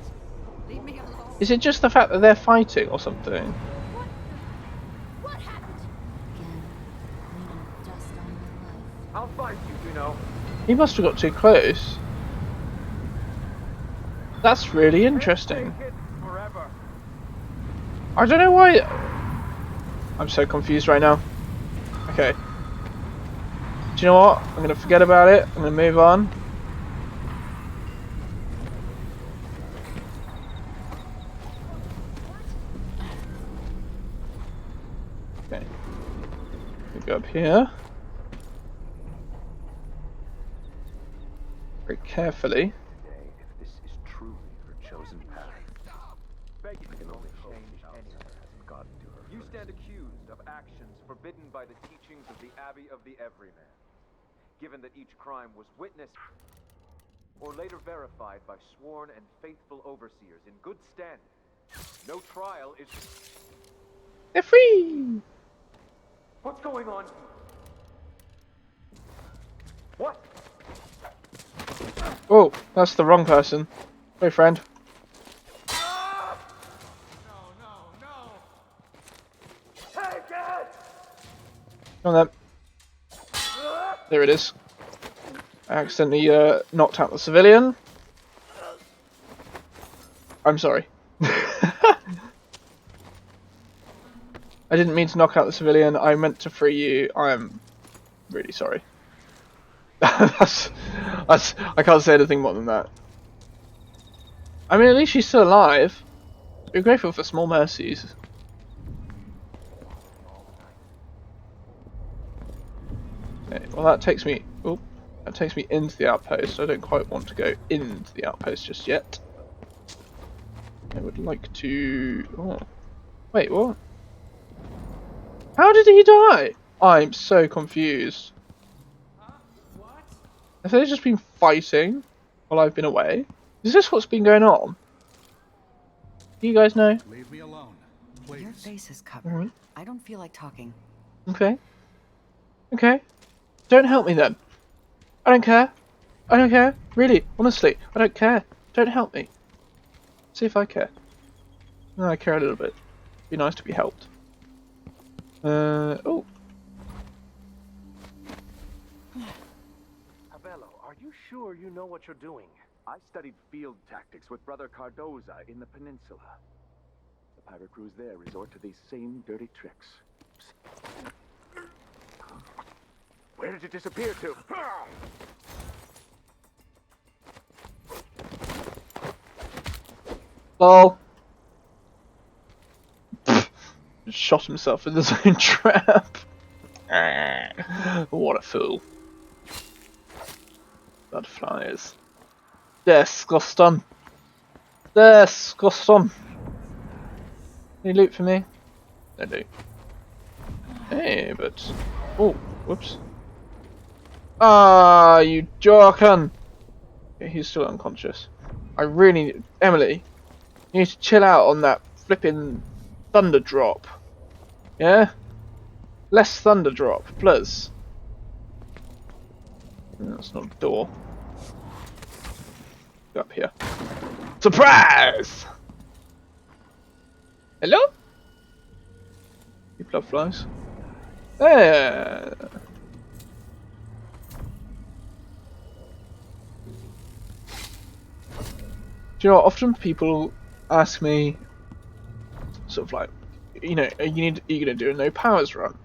C: Leave me alone.
A: Is it just the fact that they're fighting or something?
C: What happened?
O: Again, leaving dust on my life.
J: I'll find you, you know.
A: He must have got too close. That's really interesting.
J: Forever.
A: I don't know why. I'm so confused right now. Okay. Do you know what? I'm going to forget about it. I'm going to move on. Okay. We go up here. Very carefully.
J: If this is truly her chosen path, begging can only change anyone who hasn't gotten to her.
Q: You stand accused of actions forbidden by the teachings of the Abbey of the Everyman. Given that each crime was witnessed or later verified by sworn and faithful overseers in good standing, no trial is...
A: They're free!
J: What's going on? What?
A: Oh, that's the wrong person. Hey, friend.
J: Hey, Dad!
A: Come on then. There it is. I accidentally knocked out the civilian. I'm sorry. I didn't mean to knock out the civilian. I meant to free you. I am really sorry. I can't say anything more than that. I mean, at least she's still alive. Be grateful for small mercies. Okay, well that takes me. Oh, that takes me into the outpost. I don't quite want to go into the outpost just yet. I would like to. Oh, wait, what? How did he die? I'm so confused. Have they just been fighting while I've been away? Is this what's been going on? Do you guys know?
B: Leave me alone, please.
C: Your face is covered. I don't feel like talking.
A: Okay. Okay. Don't help me then. I don't care. I don't care. Really, honestly, I don't care. Don't help me. See if I care. No, I care a little bit. Be nice to be helped. Oh.
J: Paolo, are you sure you know what you're doing? I studied field tactics with Brother Cardoza in the peninsula. The pirate crews there resort to these same dirty tricks. Where did you disappear to?
A: Lol. Shot himself in his own trap. What a fool. Blood flies. Disgusting. Disgusting. Any loot for me? No loot. Hey, but... Oh, whoops. Ah, you jarkin! Okay, he's still unconscious. I really need... Emily, you need to chill out on that flipping thunder drop. Yeah? Less thunder drop, please. No, that's not a door. Go up here. Surprise! Hello? You blood flies. There. Do you know what? Often people ask me, sort of like, you know, are you gonna do a no powers run?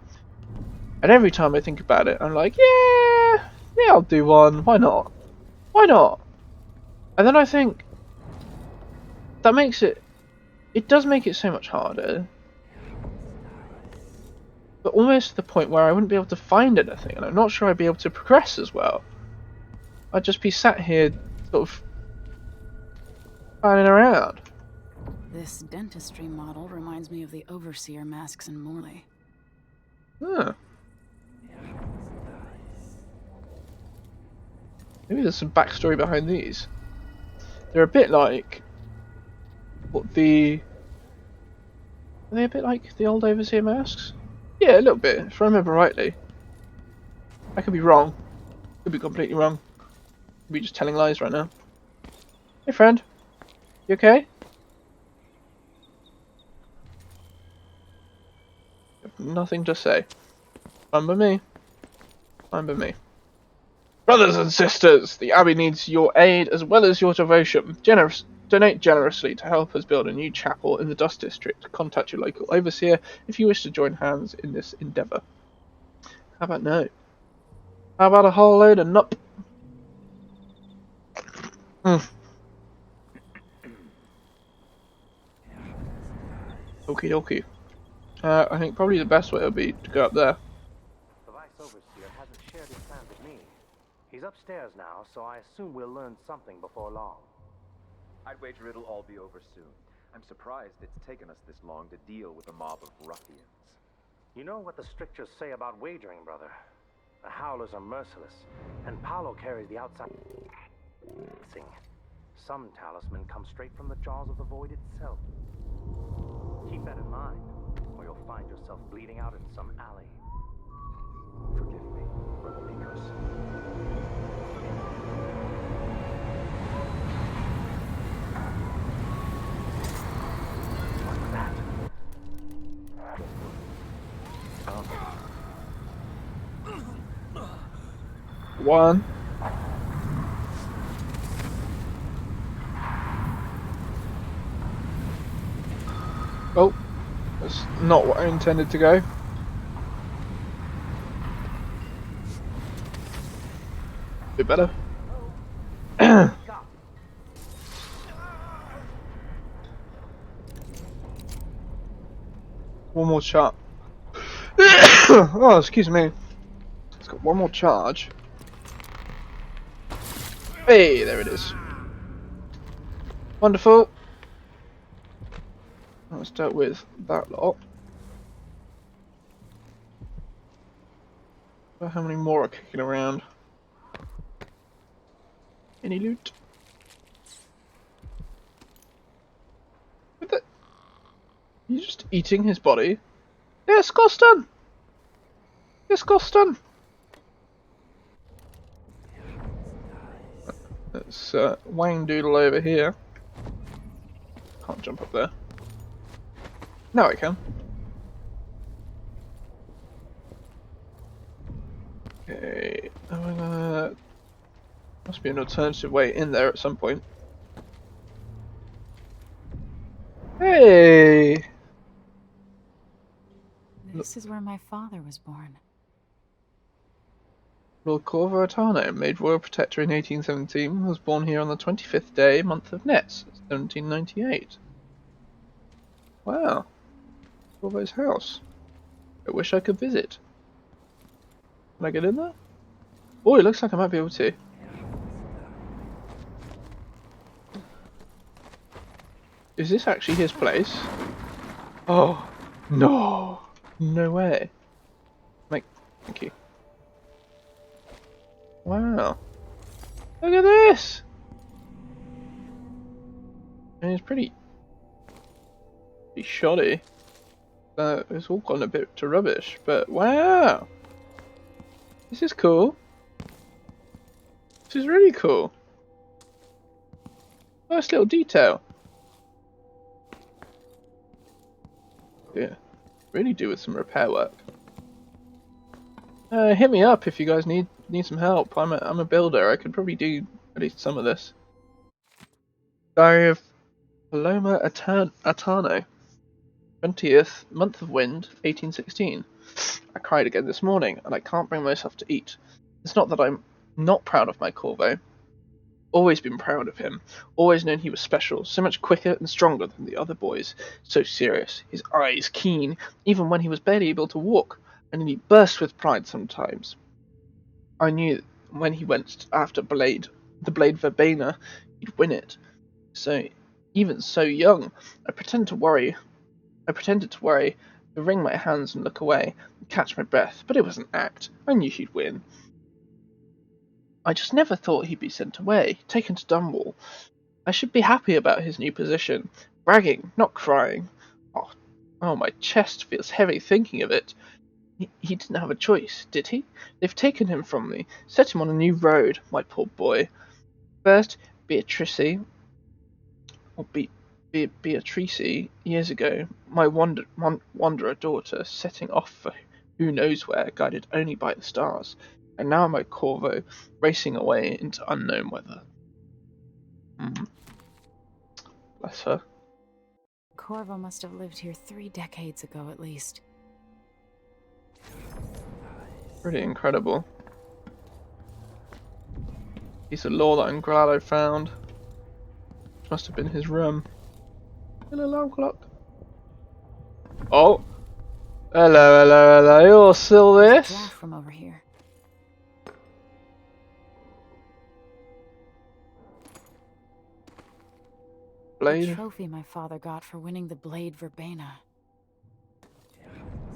A: And every time I think about it, I'm like, yeah, I'll do one. Why not? Why not? And then I think that makes it. It does make it so much harder. But almost to the point where I wouldn't be able to find anything, and I'm not sure I'd be able to progress as well. I'd just be sat here, sort of, fanning around.
E: This dentistry model reminds me of the overseer masks in Morley.
A: Huh. Maybe there's some backstory behind these. They're a bit like what the... Are they a bit like the old overseer masks? Yeah, a little bit, if I remember rightly. I could be wrong. Could be completely wrong. Could be just telling lies right now. Hey friend. You okay? Nothing to say. Fine by me. Fine by me. Brothers and sisters, the Abbey needs your aid as well as your devotion. Donate generously to help us build a new chapel in the Dust District. Contact your local overseer if you wish to join hands in this endeavour. How about no? How about a whole load of nup? Okie dokie. I think probably the best way would be to go up there.
I: The Vice Overseer hasn't shared his plans with me. He's upstairs now, so I assume we'll learn something before long.
Q: I'd wager it'll all be over soon. I'm surprised it's taken us this long to deal with a mob of ruffians.
I: You know what the strictures say about wagering, brother? The Howlers are merciless, and Paolo carries the outside thing. Some talisman comes straight from the jaws of the void itself. Keep that in mind, or you'll find yourself bleeding out in some alley.
Q: Forgive me, Brother Nikos.
I: What's that?
A: One. Oh, that's not what I intended to go. Bit better. One more shot. Oh, excuse me. It's got one more charge. Hey, there it is. Wonderful. Let's start with that lot. How many more are kicking around? Any loot? What the? You just eating his body? Disgusting! Disgusting! That's Wayne Doodle over here. Can't jump up there. Now I can. Okay, must be an alternative way in there at some point. Hey!
E: This is where my father was born.
A: Lord Corvo Atano, made Royal Protector in 1817, was born here on the 25th day, month of Nets, 1798. Wow. Corvo's house. I wish I could visit. Can I get in there? Oh, it looks like I might be able to. Is this actually his place? Oh, no. No way. Thank you. Wow. Look at this! I mean, it's pretty shoddy. It's all gone a bit to rubbish, but wow! This is cool. This is really cool. Nice little detail. Yeah, really do with some repair work. Hit me up if you guys need some help. I'm a builder. I could probably do at least some of this. Diary of Paloma Atano. 20th month of wind, 1816. I cried again this morning, and I can't bring myself to eat. It's not that I'm not proud of my Corvo. Always been proud of him. Always known he was special, so much quicker and stronger than the other boys. So serious, his eyes keen, even when he was barely able to walk, and he burst with pride sometimes. I knew when he went after the Blade Verbena, he'd win it. So, even so young, I pretended to worry, to wring my hands and look away, and catch my breath, but it was an act. I knew he'd win. I just never thought he'd be sent away, taken to Dunwall. I should be happy about his new position, bragging, not crying. Oh, my chest feels heavy thinking of it. He didn't have a choice, did he? They've taken him from me, set him on a new road, my poor boy. First, Beatrice, years ago, my wanderer daughter, setting off for who knows where, guided only by the stars. And now my Corvo, racing away into unknown weather. Bless her.
E: Corvo must have lived here 3 decades ago at least.
A: Pretty incredible. Piece of lore that I'm glad I found. Must have been his room. An alarm clock. Oh! Hello, you're still this?
E: Draft from over here.
A: Blade?
E: The trophy my father got for winning the Blade Verbena.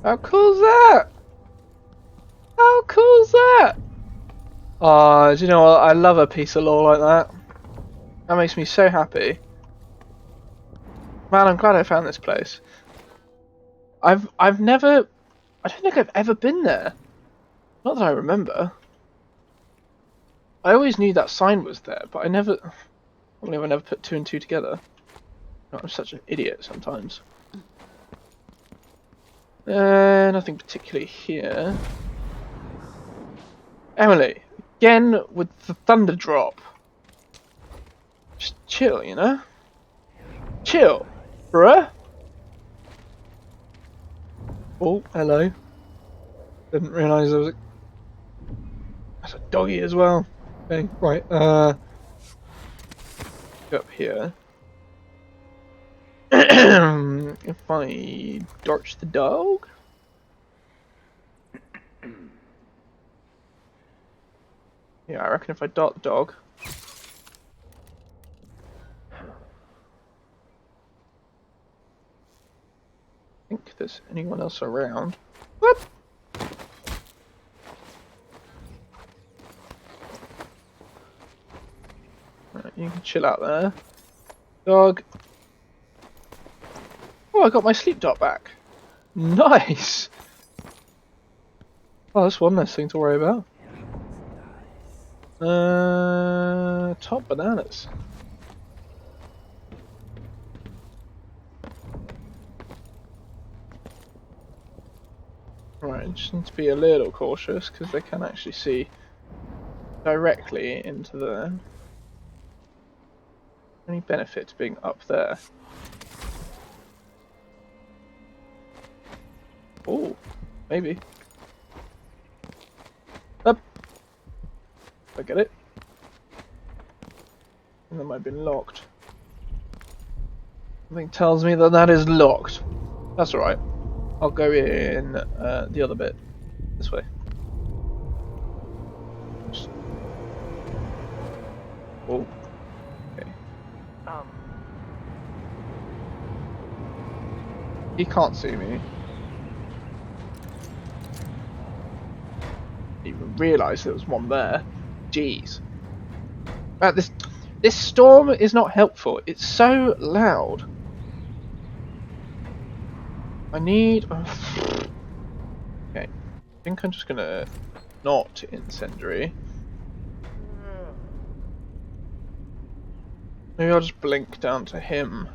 A: How cool's that? How cool's that? Oh, do you know what? I love a piece of lore like that. That makes me so happy. Man, I'm glad I found this place. I don't think I've ever been there. Not that I remember. I always knew that sign was there, but I never put 2 and 2 together. I'm such an idiot sometimes. Nothing particularly here. Emily, again with the thunder drop. Just chill, you know? Chill, bruh. Oh, hello. Didn't realise there was that's a doggy as well. Okay, right, go up here. If I dodge the dog? Yeah, I reckon if I dart the dog. Think there's anyone else around. What? Right, you can chill out there. Dog. Oh, I got my sleep dart back. Nice! Oh, that's one less thing to worry about. Top bananas. Right, just need to be a little cautious because they can actually see directly into the... Any benefit to being up there? Oh, maybe. Up! I get it. And that might have been locked. Something tells me that that is locked. That's alright. I'll go in the other bit. This way. Oh. Okay. He can't see me. Even realised there was one there. Jeez. This storm is not helpful. It's so loud. I need... Okay. I think I'm just gonna not incendiary. Maybe I'll just blink down to him.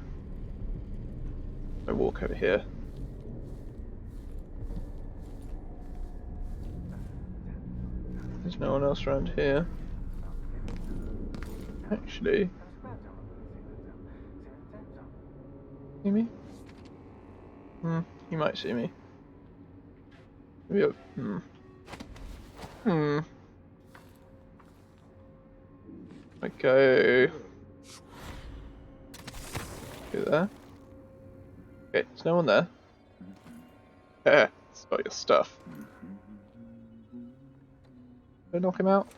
A: I walk over here. There's no one else around here. Actually. See me? He might see me. Maybe I go there. Okay, there's no one there. Yeah, it's got your stuff. Did I knock him out?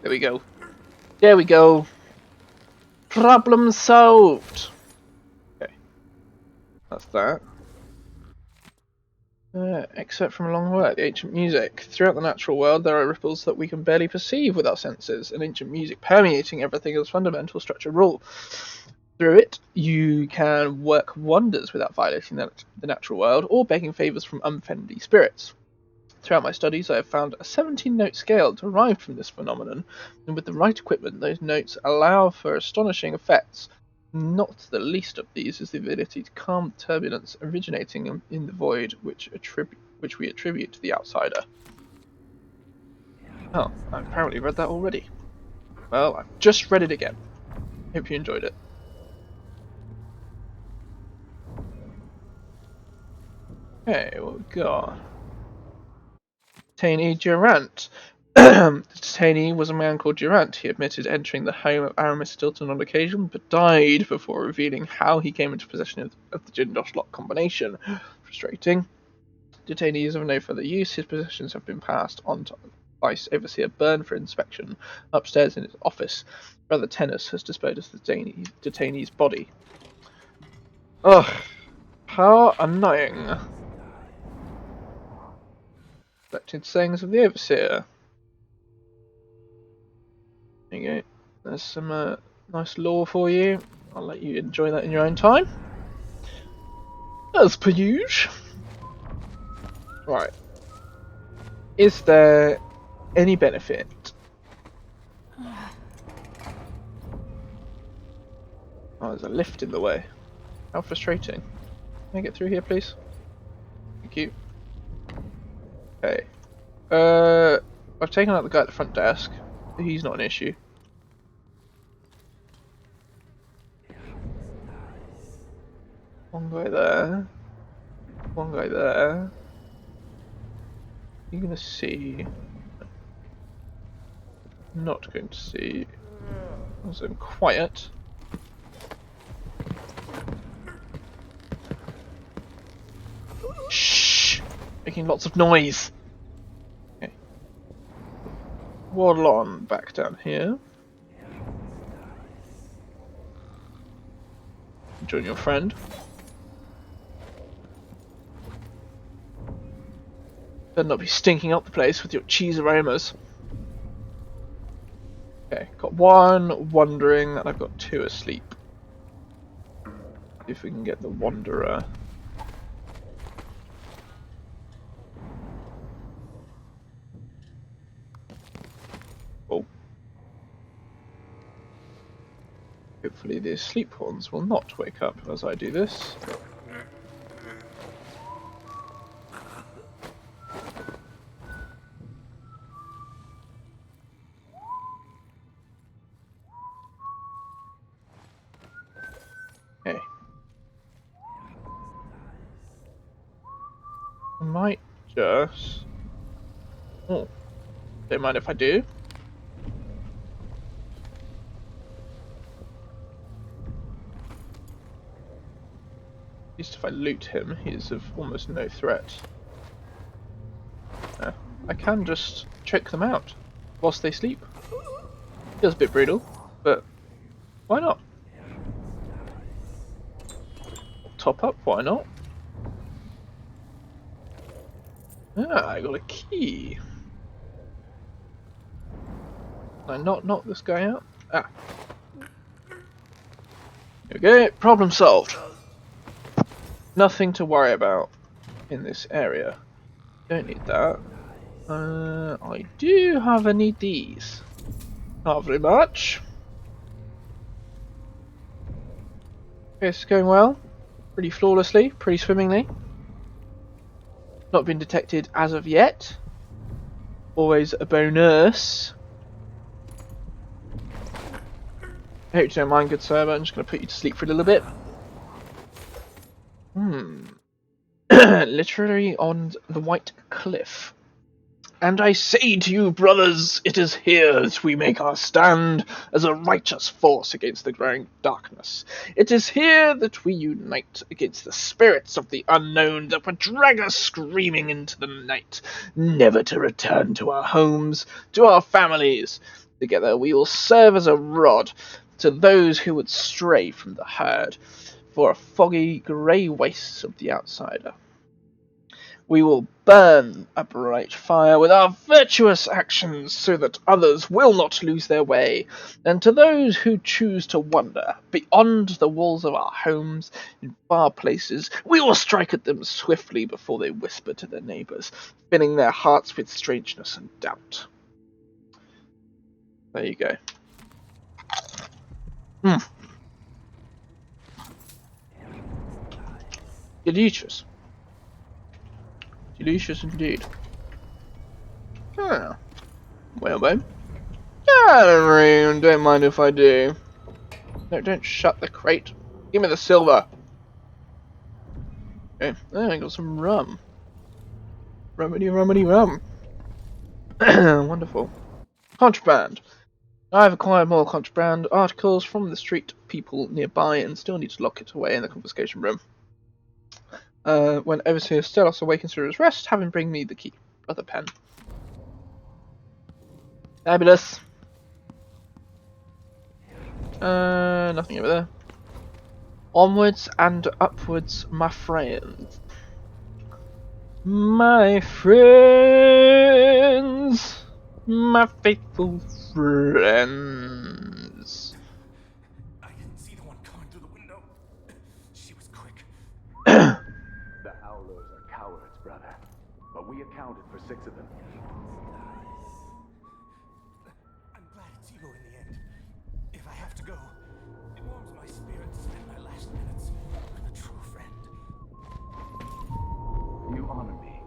A: There we go. There we go. Problem solved. Okay, that's that. Excerpt from a long work, ancient music. Throughout the natural world, there are ripples that we can barely perceive with our senses, and ancient music permeating everything is fundamental structured rule. Through it, you can work wonders without violating the natural world or begging favours from unfriendly spirits. Throughout my studies, I have found a 17-note scale derived from this phenomenon, and with the right equipment, those notes allow for astonishing effects. Not the least of these is the ability to calm turbulence originating in the void, which we attribute to the outsider. Oh, I apparently read that already. Well, I've just read it again. Hope you enjoyed it. Okay, what we got? Detainee Durant. The detainee was a man called Durant. He admitted entering the home of Aramis Stilton on occasion, but died before revealing how he came into possession of the Jindosh lock combination. Frustrating. Detainees of no further use. His possessions have been passed on to Vice Overseer Byrne for inspection upstairs in his office. Brother Tennis has disposed of the detainee's body. Ugh, how annoying. Collected sayings of the Overseer. There you go. There's some nice lore for you. I'll let you enjoy that in your own time. As per usual. Right. Is there any benefit? Oh, there's a lift in the way. How frustrating. Can I get through here, please? Thank you. Okay. I've taken out the guy at the front desk. He's not an issue. One guy there. One guy there. You're gonna see. Not going to see. As I'm quiet. Shh! Making lots of noise. Okay. Waddle on back down here. Join your friend. Better not be stinking up the place with your cheese aromas. Okay, got one wandering and I've got two asleep. See if we can get the wanderer. Oh. Hopefully the asleep ones will not wake up as I do this. Okay. I might just... Oh. Don't mind if I do. At least if I loot him, he's of almost no threat. I can just check them out whilst they sleep. Feels a bit brutal, but why not? Top up, why not? Ah, I got a key. Can I not knock this guy out? Ah. Okay, problem solved. Nothing to worry about in this area. Don't need that. I do, however, need these. Not very much. Okay, it's going well. Pretty flawlessly, pretty swimmingly. Not been detected as of yet. Always a bonus. I hope you don't mind, good sir, but I'm just going to put you to sleep for a little bit. Literally on the White Cliff. And I say to you, brothers, it is here that we make our stand as a righteous force against the growing darkness. It is here that we unite against the spirits of the unknown that would drag us screaming into the night, never to return to our homes, to our families. Together we will serve as a rod to those who would stray from the herd, for a foggy grey waste of the outsider. We will burn a bright fire with our virtuous actions so that others will not lose their way, and to those who choose to wander beyond the walls of our homes in far places, we will strike at them swiftly before they whisper to their neighbours, filling their hearts with strangeness and doubt. There you go. Delicious. Delicious indeed. Ah. Well, babe. Don't mind if I do. No, don't shut the crate. Give me the silver. Okay, there I got some rum. Rummity rum. Wonderful. Contraband. I've acquired more contraband articles from the street people nearby and still need to lock it away in the confiscation room. When Overseer Stelos awakens through his rest, have him bring me the key. Brother Pen. Fabulous. Nothing over there. Onwards and upwards, my friends. My friends. My faithful friends.
B: I didn't see the one coming through the window. She was quick.
J: The Howlers are cowards, brother. But we accounted for 6 of them.
B: I'm glad it's you in the end. If I have to go, it warms my spirit to spend my last minutes with a true friend.
J: You honor me.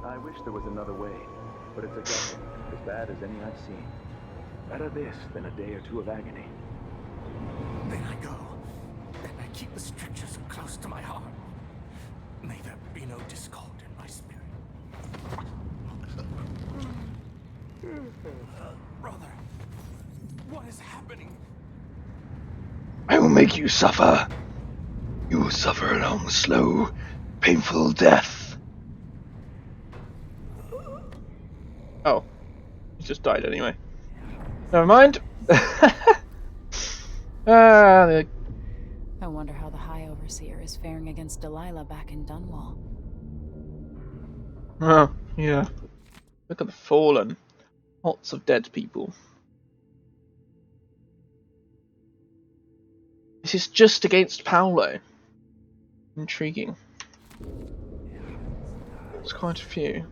J: I wish there was another way, but it's a government as bad as any I've seen. Better this than a day or 2 of agony.
B: Then I go, and I keep the strictures close to my heart. May there be no discord in my spirit. What is happening?
A: I will make you suffer. You will suffer a long, slow, painful death. Oh, he just died anyway. Never mind. The
E: I wonder how the High Overseer is faring against Delilah back in Dunwall.
A: Oh, yeah. Look at the fallen. Lots of dead people. This is just against Paolo. Intriguing. It's quite a few.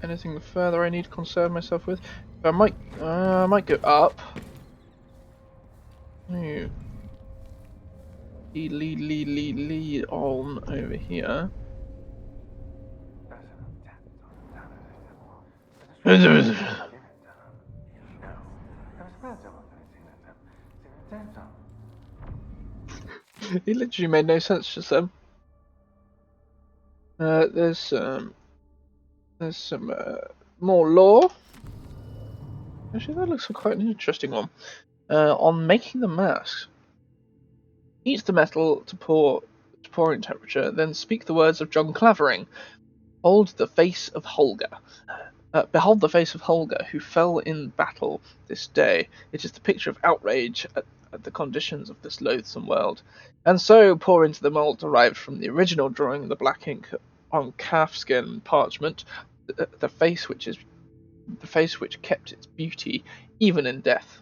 A: Anything further I need to concern myself with? I might go up. Ooh. Lead on over here. He literally made no sense just then. There's some more lore. Actually, that looks like quite an interesting one. On making the masks, heat the metal to pouring temperature, then speak the words of John Clavering. Behold the face of Holger, who fell in battle this day. It is the picture of outrage at the conditions of this loathsome world. And so pour into the mold derived from the original drawing in the black ink on calfskin parchment, the face which kept its beauty even in death.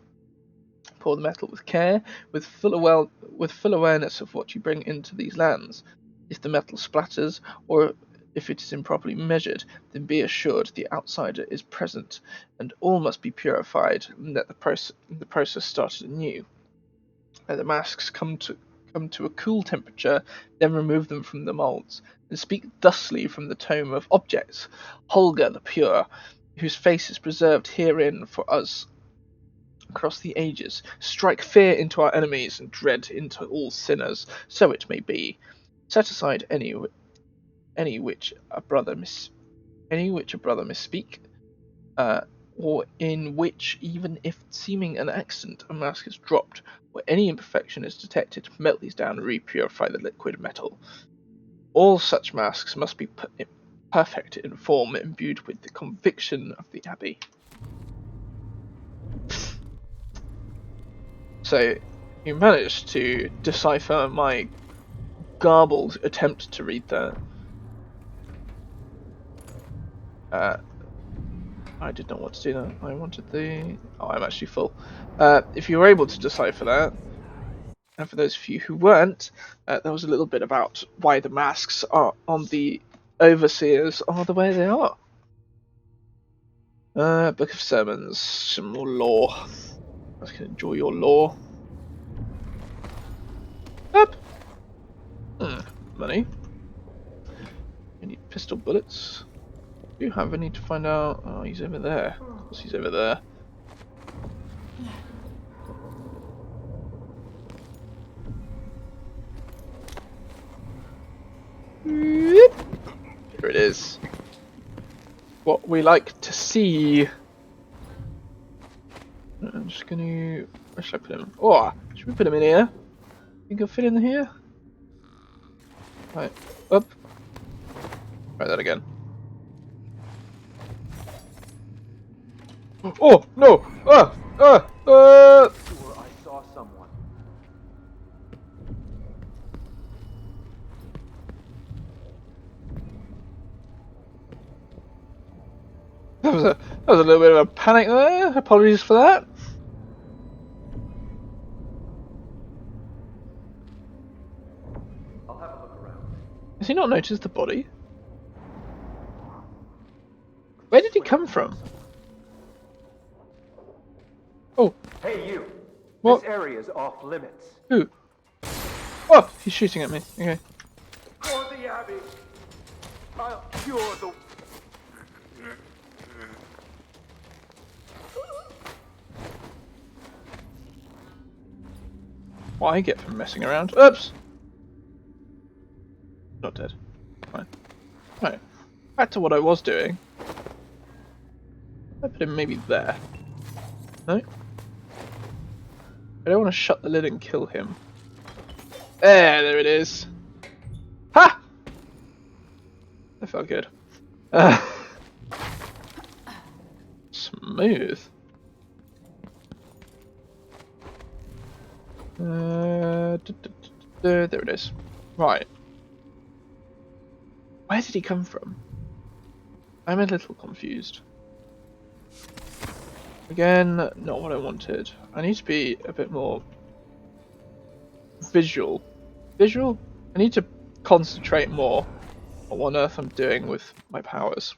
A: Pour the metal with care, with full awareness of what you bring into these lands. If the metal splatters, or if it is improperly measured, then be assured the outsider is present, and all must be purified, and that the process started anew. Let the masks come to a cool temperature, then remove them from the moulds, and speak thusly from the tome of objects. Holger the pure, whose face is preserved herein for us across the ages, strike fear into our enemies and dread into all sinners. So it may be. Set aside any which a brother misspeak, or in which, even if seeming an accident, a mask is dropped, or any imperfection is detected, melt these down and re-purify the liquid metal. All such masks must be perfect in form, imbued with the conviction of the Abbey. So, you managed to decipher my garbled attempt to read that. I did not want to do that. I wanted the... Oh, I'm actually full. If you were able to decipher that, and for those of you who weren't, there was a little bit about why the masks are on the overseers are the way they are. Book of Sermons, some more lore. I can enjoy your lore. Up! Money. I need pistol bullets. Do you have any to find out? Oh, he's over there. Of course he's over there. Here it is. What we like to see. I'm just gonna... Where should I put him? Oh, should we put him in here? Think he'll fit in here? Right, up. Try that again. Oh, no!
Q: Sure, I saw someone.
A: That was a little bit of a panic there. Apologies for that.
Q: I'll have a look around.
A: Has he not noticed the body? Where did he come from? Oh.
Q: Hey, you!
A: What?
Q: This area is off limits.
A: Who? Oh, he's shooting at me. Okay.
Q: For the Abbey! I'll cure the...
A: What I get from messing around. Oops! Not dead. Fine. Right. Back to what I was doing. I put him maybe there. No? I don't want to shut the lid and kill him. There it is. Ha! That felt good. Smooth. There it is. Right. Where did he come from? I'm a little confused. Again, not what I wanted. I need to be a bit more visual. Visual? I need to concentrate more on what on earth I'm doing with my powers.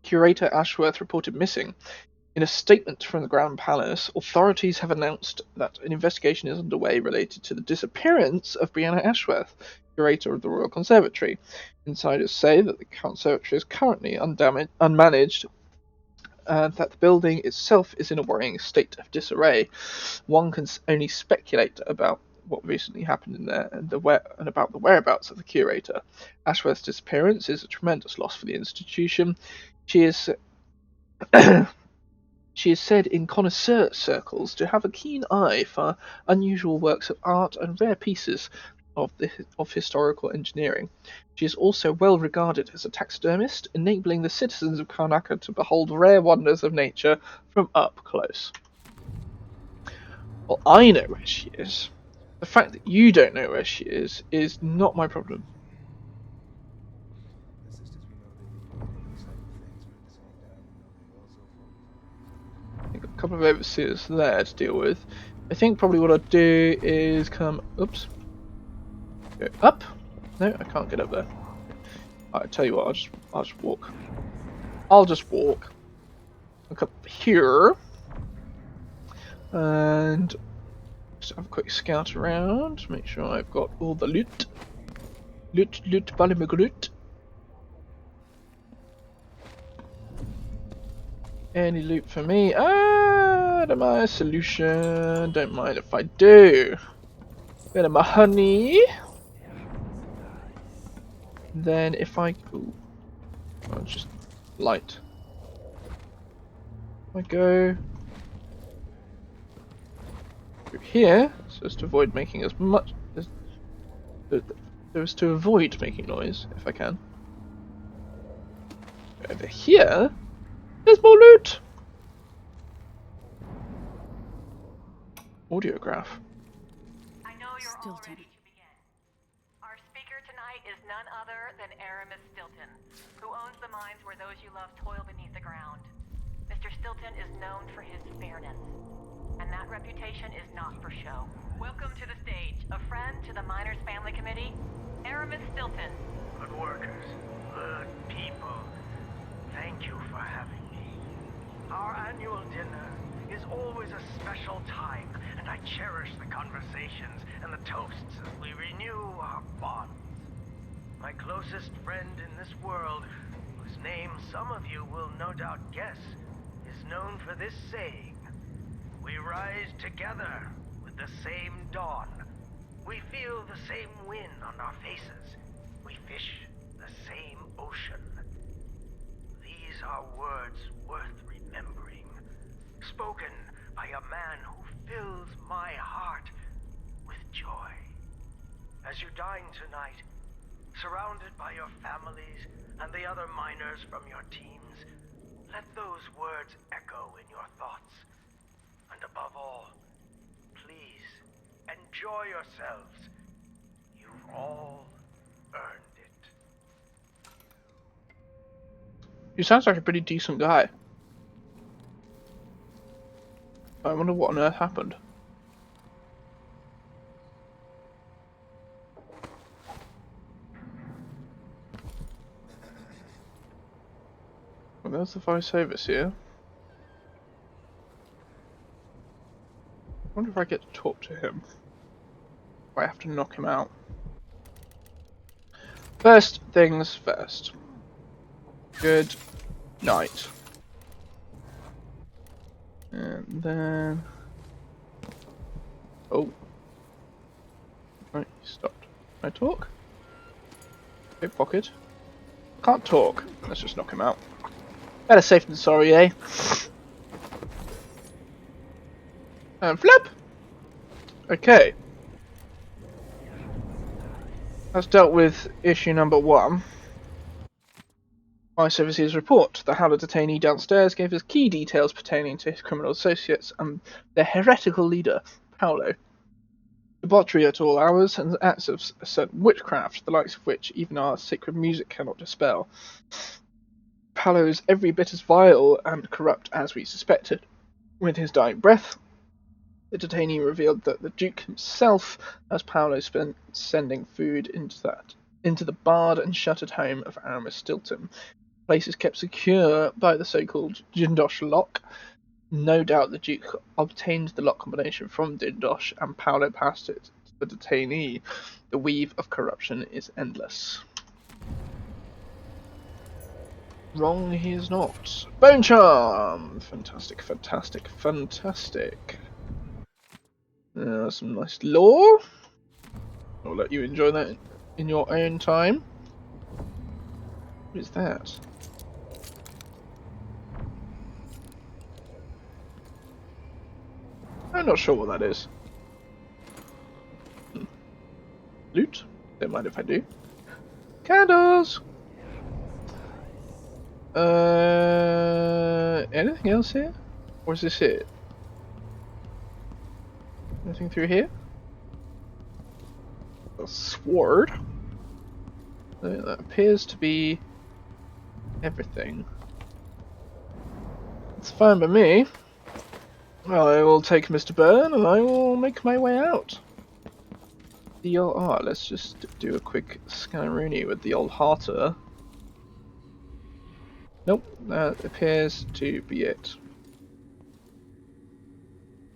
A: Curator Ashworth reported missing. In a statement from the Grand Palace, authorities have announced that an investigation is underway related to the disappearance of Brianna Ashworth, curator of the Royal Conservatory. Insiders say that the conservatory is currently unmanaged and that the building itself is in a worrying state of disarray. One can only speculate about what recently happened in there and about the whereabouts of the curator. Ashworth's disappearance is a tremendous loss for the institution. She is said in connoisseur circles to have a keen eye for unusual works of art and rare pieces of historical engineering. She is also well regarded as a taxidermist, enabling the citizens of Karnaca to behold rare wonders of nature from up close. Well, I know where she is. The fact that you don't know where she is not my problem. I've got a couple of overseers there to deal with. I think probably what I'll do is come... Oops. Go up. No, I can't get up there. I tell you what, I'll just walk. I'll just walk. Look up here. And just have a quick scout around. Make sure I've got all the loot. Loot, ballymagoot. Any loot for me? Don't mind a solution. Don't mind if I do. Bit of my honey. Then if I... Ooh. I'll just light. I go through here, so as to avoid making as much as to avoid making noise if I can. Over here, there's more loot. Audiograph.
R: I know you're all ready to begin. Our speaker tonight is none other than Aramis Stilton, who owns the mines where those you love toil beneath the ground. Mr. Stilton is known for his fairness, and that reputation is not for show. Welcome to the stage, a friend to the Miners Family Committee, Aramis Stilton.
S: Good workers, good people, thank you for having me. Our annual dinner is always a special time, and I cherish the conversations and the toasts as we renew our bonds. My closest friend in this world, whose name some of you will no doubt guess, is known for this saying: we rise together with the same dawn. We feel the same wind on our faces. We fish the same ocean. These are words worth remembering, spoken by a man who fills my heart with joy. As you dine tonight, surrounded by your families and the other miners from your teams, let those words echo in your thoughts. And above all, please enjoy yourselves. You've all earned it.
A: He sounds like a pretty decent guy. I wonder what on earth happened. Well, there's the vice overseer. I wonder if I get to talk to him. Or I have to knock him out. First things first. Good night. And then... Oh. stopped. Can I talk? Pickpocket. Can't talk. Let's just knock him out. Better safe than sorry, eh? And flip! Okay. That's dealt with issue number 1. My services report. The Howler detainee downstairs gave us key details pertaining to his criminal associates and their heretical leader, Paolo. Debauchery at all hours and acts of certain witchcraft, the likes of which even our sacred music cannot dispel. Paolo is every bit as vile and corrupt as we suspected. With his dying breath, the detainee revealed that the Duke himself has Paolo sending food into the barred and shuttered home of Aramis Stilton. The place is kept secure by the so-called Jindosh lock. No doubt the Duke obtained the lock combination from Dindosh, and Paolo passed it to the detainee. The weave of corruption is endless. Wrong he is not. Bone Charm! Fantastic, fantastic, fantastic. Some nice lore. I'll let you enjoy that in your own time. What is that? I'm not sure what that is. Loot? Don't mind if I do. Candles! Anything else here? Or is this it? Anything through here? A sword? That appears to be everything. It's fine by me. Well, I will take Mr. Byrne and I will make my way out. Let's just do a quick scanneroonie with the old Harter. Nope, that appears to be it.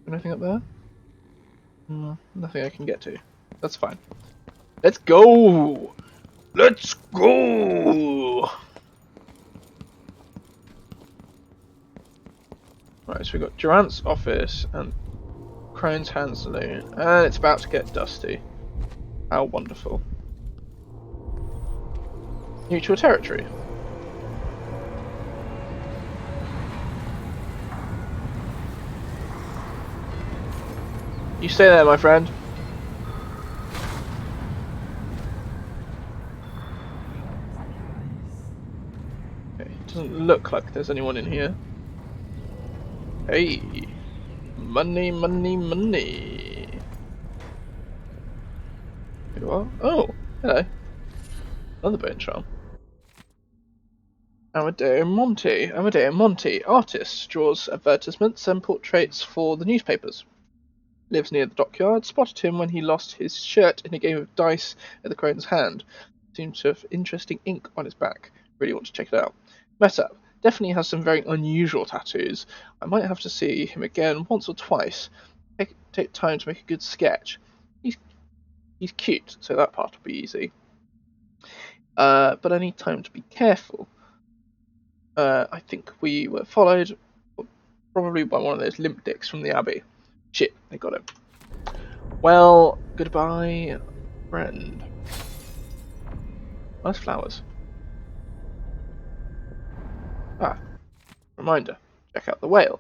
A: Anything up there? Nothing I can get to. That's fine. Let's go! Let's go! Right, so we've got Durant's office and Crone's Hand Saloon, and it's about to get dusty. How wonderful. Neutral territory. You stay there, my friend. Okay, doesn't look like there's anyone in here. Hey! Money, money, money! You are? Oh, hello. Another bone charm. Amadeo Monte, artist, draws advertisements and portraits for the newspapers. Lives near the dockyard. Spotted him when he lost his shirt in a game of dice at the Crone's Hand. Seems to have interesting ink on his back. Really want to check it out. Met up. Definitely has some very unusual tattoos. I might have to see him again once or twice. Take time to make a good sketch. He's cute, so that part will be easy. But I need time to be careful. I think we were followed, probably by one of those limp dicks from the Abbey. Shit, they got him. Well, goodbye, friend. Nice flowers. Reminder, check out the whale.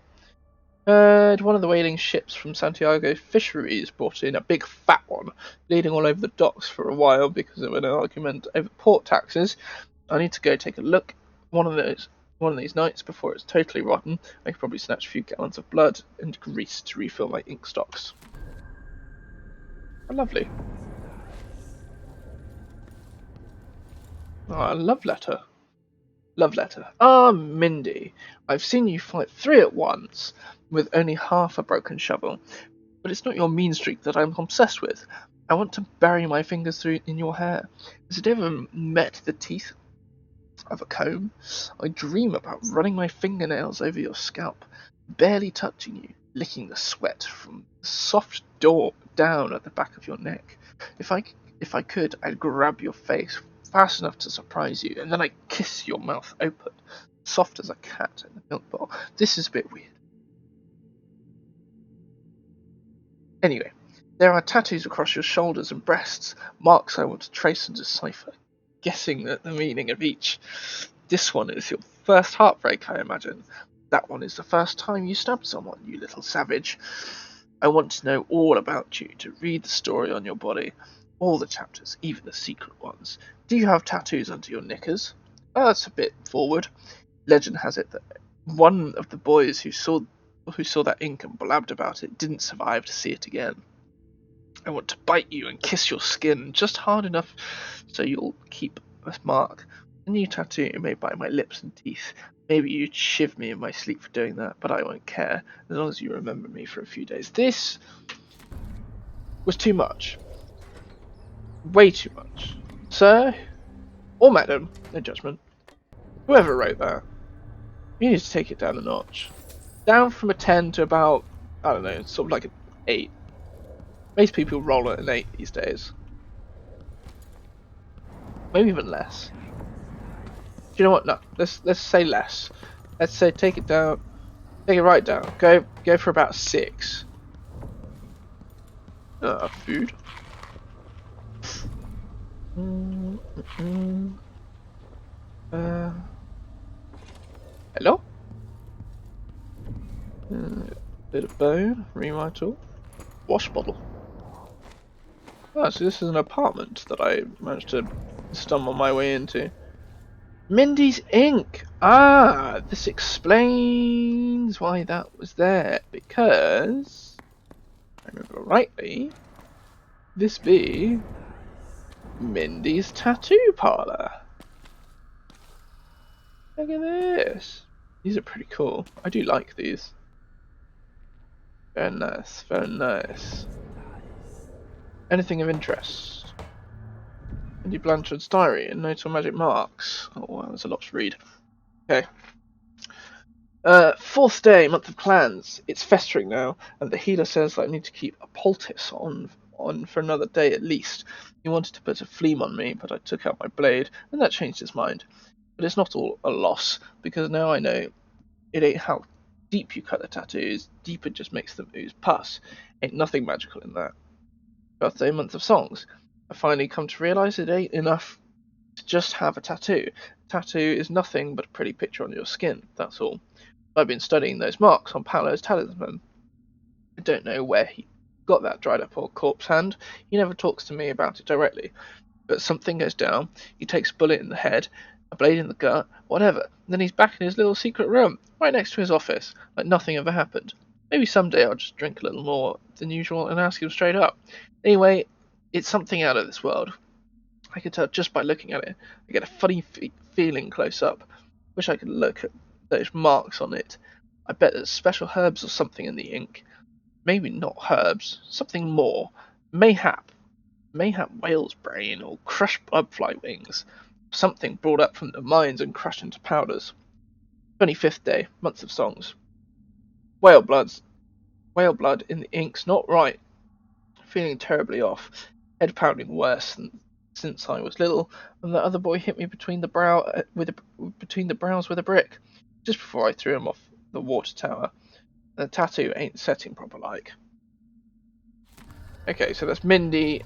A: One of the whaling ships from Santiago Fisheries brought in a big fat one, bleeding all over the docks for a while because of an argument over port taxes. I need to go take a look. One of these nights before it's totally rotten. I could probably snatch a few gallons of blood and grease to refill my ink stocks. Oh, lovely. Oh, a love letter. Love letter. Ah, Mindy, I've seen you fight 3 at once with only half a broken shovel, but it's not your mean streak that I'm obsessed with. I want to bury my fingers through in your hair. Has it ever met the teeth of a comb? I dream about running my fingernails over your scalp, barely touching you, licking the sweat from the soft down at the back of your neck. If I could, I'd grab your face fast enough to surprise you, and then I'd kiss your mouth open, soft as a cat in the milk bowl. This is a bit weird. Anyway, There are tattoos across your shoulders and breasts, marks I want to trace and decipher, guessing the meaning of each. This one is your first heartbreak, I imagine. That one is the first time you stabbed someone, you little savage. I want to know all about you, to read the story on your body. All the chapters, even the secret ones. Do you have tattoos under your knickers? Oh, that's a bit forward. Legend has it that one of the boys who saw that ink and blabbed about it didn't survive to see it again. I want to bite you and kiss your skin just hard enough so you'll keep a mark. A new tattoo made by my lips and teeth. Maybe you'd shiv me in my sleep for doing that, but I won't care, as long as you remember me for a few days. This was too much. Way too much. Sir, or madam, no judgment, whoever wrote that, you need to take it down a notch. Down from a 10 to about, I don't know, sort of like an 8. Most people roll at an 8 these days. Maybe even less. Do you know what? No, let's say less. Let's say take it down, take it right down. Go for about 6. Food. Hello. Bit of bone, remital, wash bottle. Oh, so this is an apartment that I managed to stumble my way into. Mindy's ink! Ah, this explains why that was there. Because, if I remember rightly, this be Mindy's tattoo parlor. Look at this. These are pretty cool. I do like these. Very nice, very nice. Anything of interest? Mindy Blanchard's diary and notes on magic marks. Oh wow, there's a lot to read. Okay. 4th day, month of clans. It's festering now, and the healer says that I need to keep a poultice on for another day at least. He wanted to put a fleam on me, but I took out my blade, and that changed his mind. But it's not all a loss, because now I know it ain't how deep you cut the tattoos, deeper just makes them ooze pus. Ain't nothing magical in that. Birthday, month of songs. I finally come to realise it ain't enough to just have a tattoo. A tattoo is nothing but a pretty picture on your skin, that's all. I've been studying those marks on Paolo's talisman. I don't know where he got that dried up old corpse hand. He never talks to me about it directly. But something goes down, he takes a bullet in the head, a blade in the gut, whatever, and then he's back in his little secret room, right next to his office, like nothing ever happened. Maybe someday I'll just drink a little more than usual and ask him straight up. Anyway, it's something out of this world. I can tell just by looking at it. I get a funny feeling close up. Wish I could look at those marks on it. I bet there's special herbs or something in the ink. Maybe not herbs, something more. Mayhap whale's brain or crushed bloodfly wings. Something brought up from the mines and crushed into powders. 25th day, month of songs. Whale blood in the ink's not right. Feeling terribly off. Head pounding worse than since I was little, and the other boy hit me between the brows with a brick, just before I threw him off the water tower. The tattoo ain't setting proper like. Okay, so that's Mindy.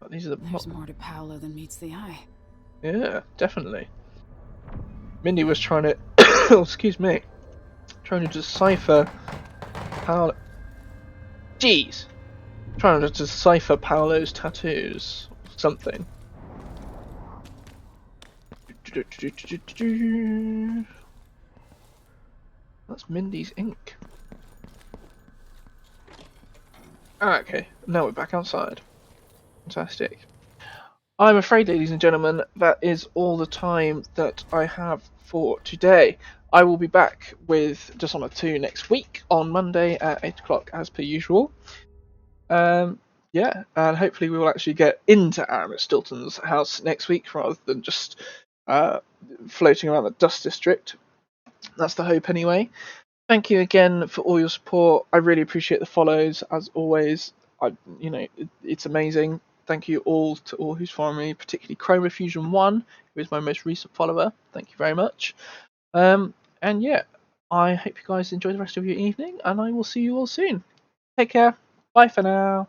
A: These are the.
E: There's more to Paolo than meets the eye.
A: Yeah, definitely. Mindy was trying to. Oh, excuse me. Trying to decipher Paolo. Jeez! Trying to decipher Paolo's tattoos. Something. That's Mindy's ink. Ah, okay. Now we're back outside. Fantastic. I'm afraid, ladies and gentlemen, that is all the time that I have for today. I will be back with Dishonored 2 next week on Monday at 8 o'clock as per usual. Yeah, and hopefully we will actually get into Aramis Stilton's house next week rather than just floating around the Dust District. That's the hope anyway. Thank you again for all your support. I really appreciate the follows as always. It's amazing. Thank you all to all who's following me, particularly Chroma Fusion 1, who is my most recent follower. Thank you very much. And yeah, I hope you guys enjoy the rest of your evening, and I will see you all soon. Take care. Bye for now.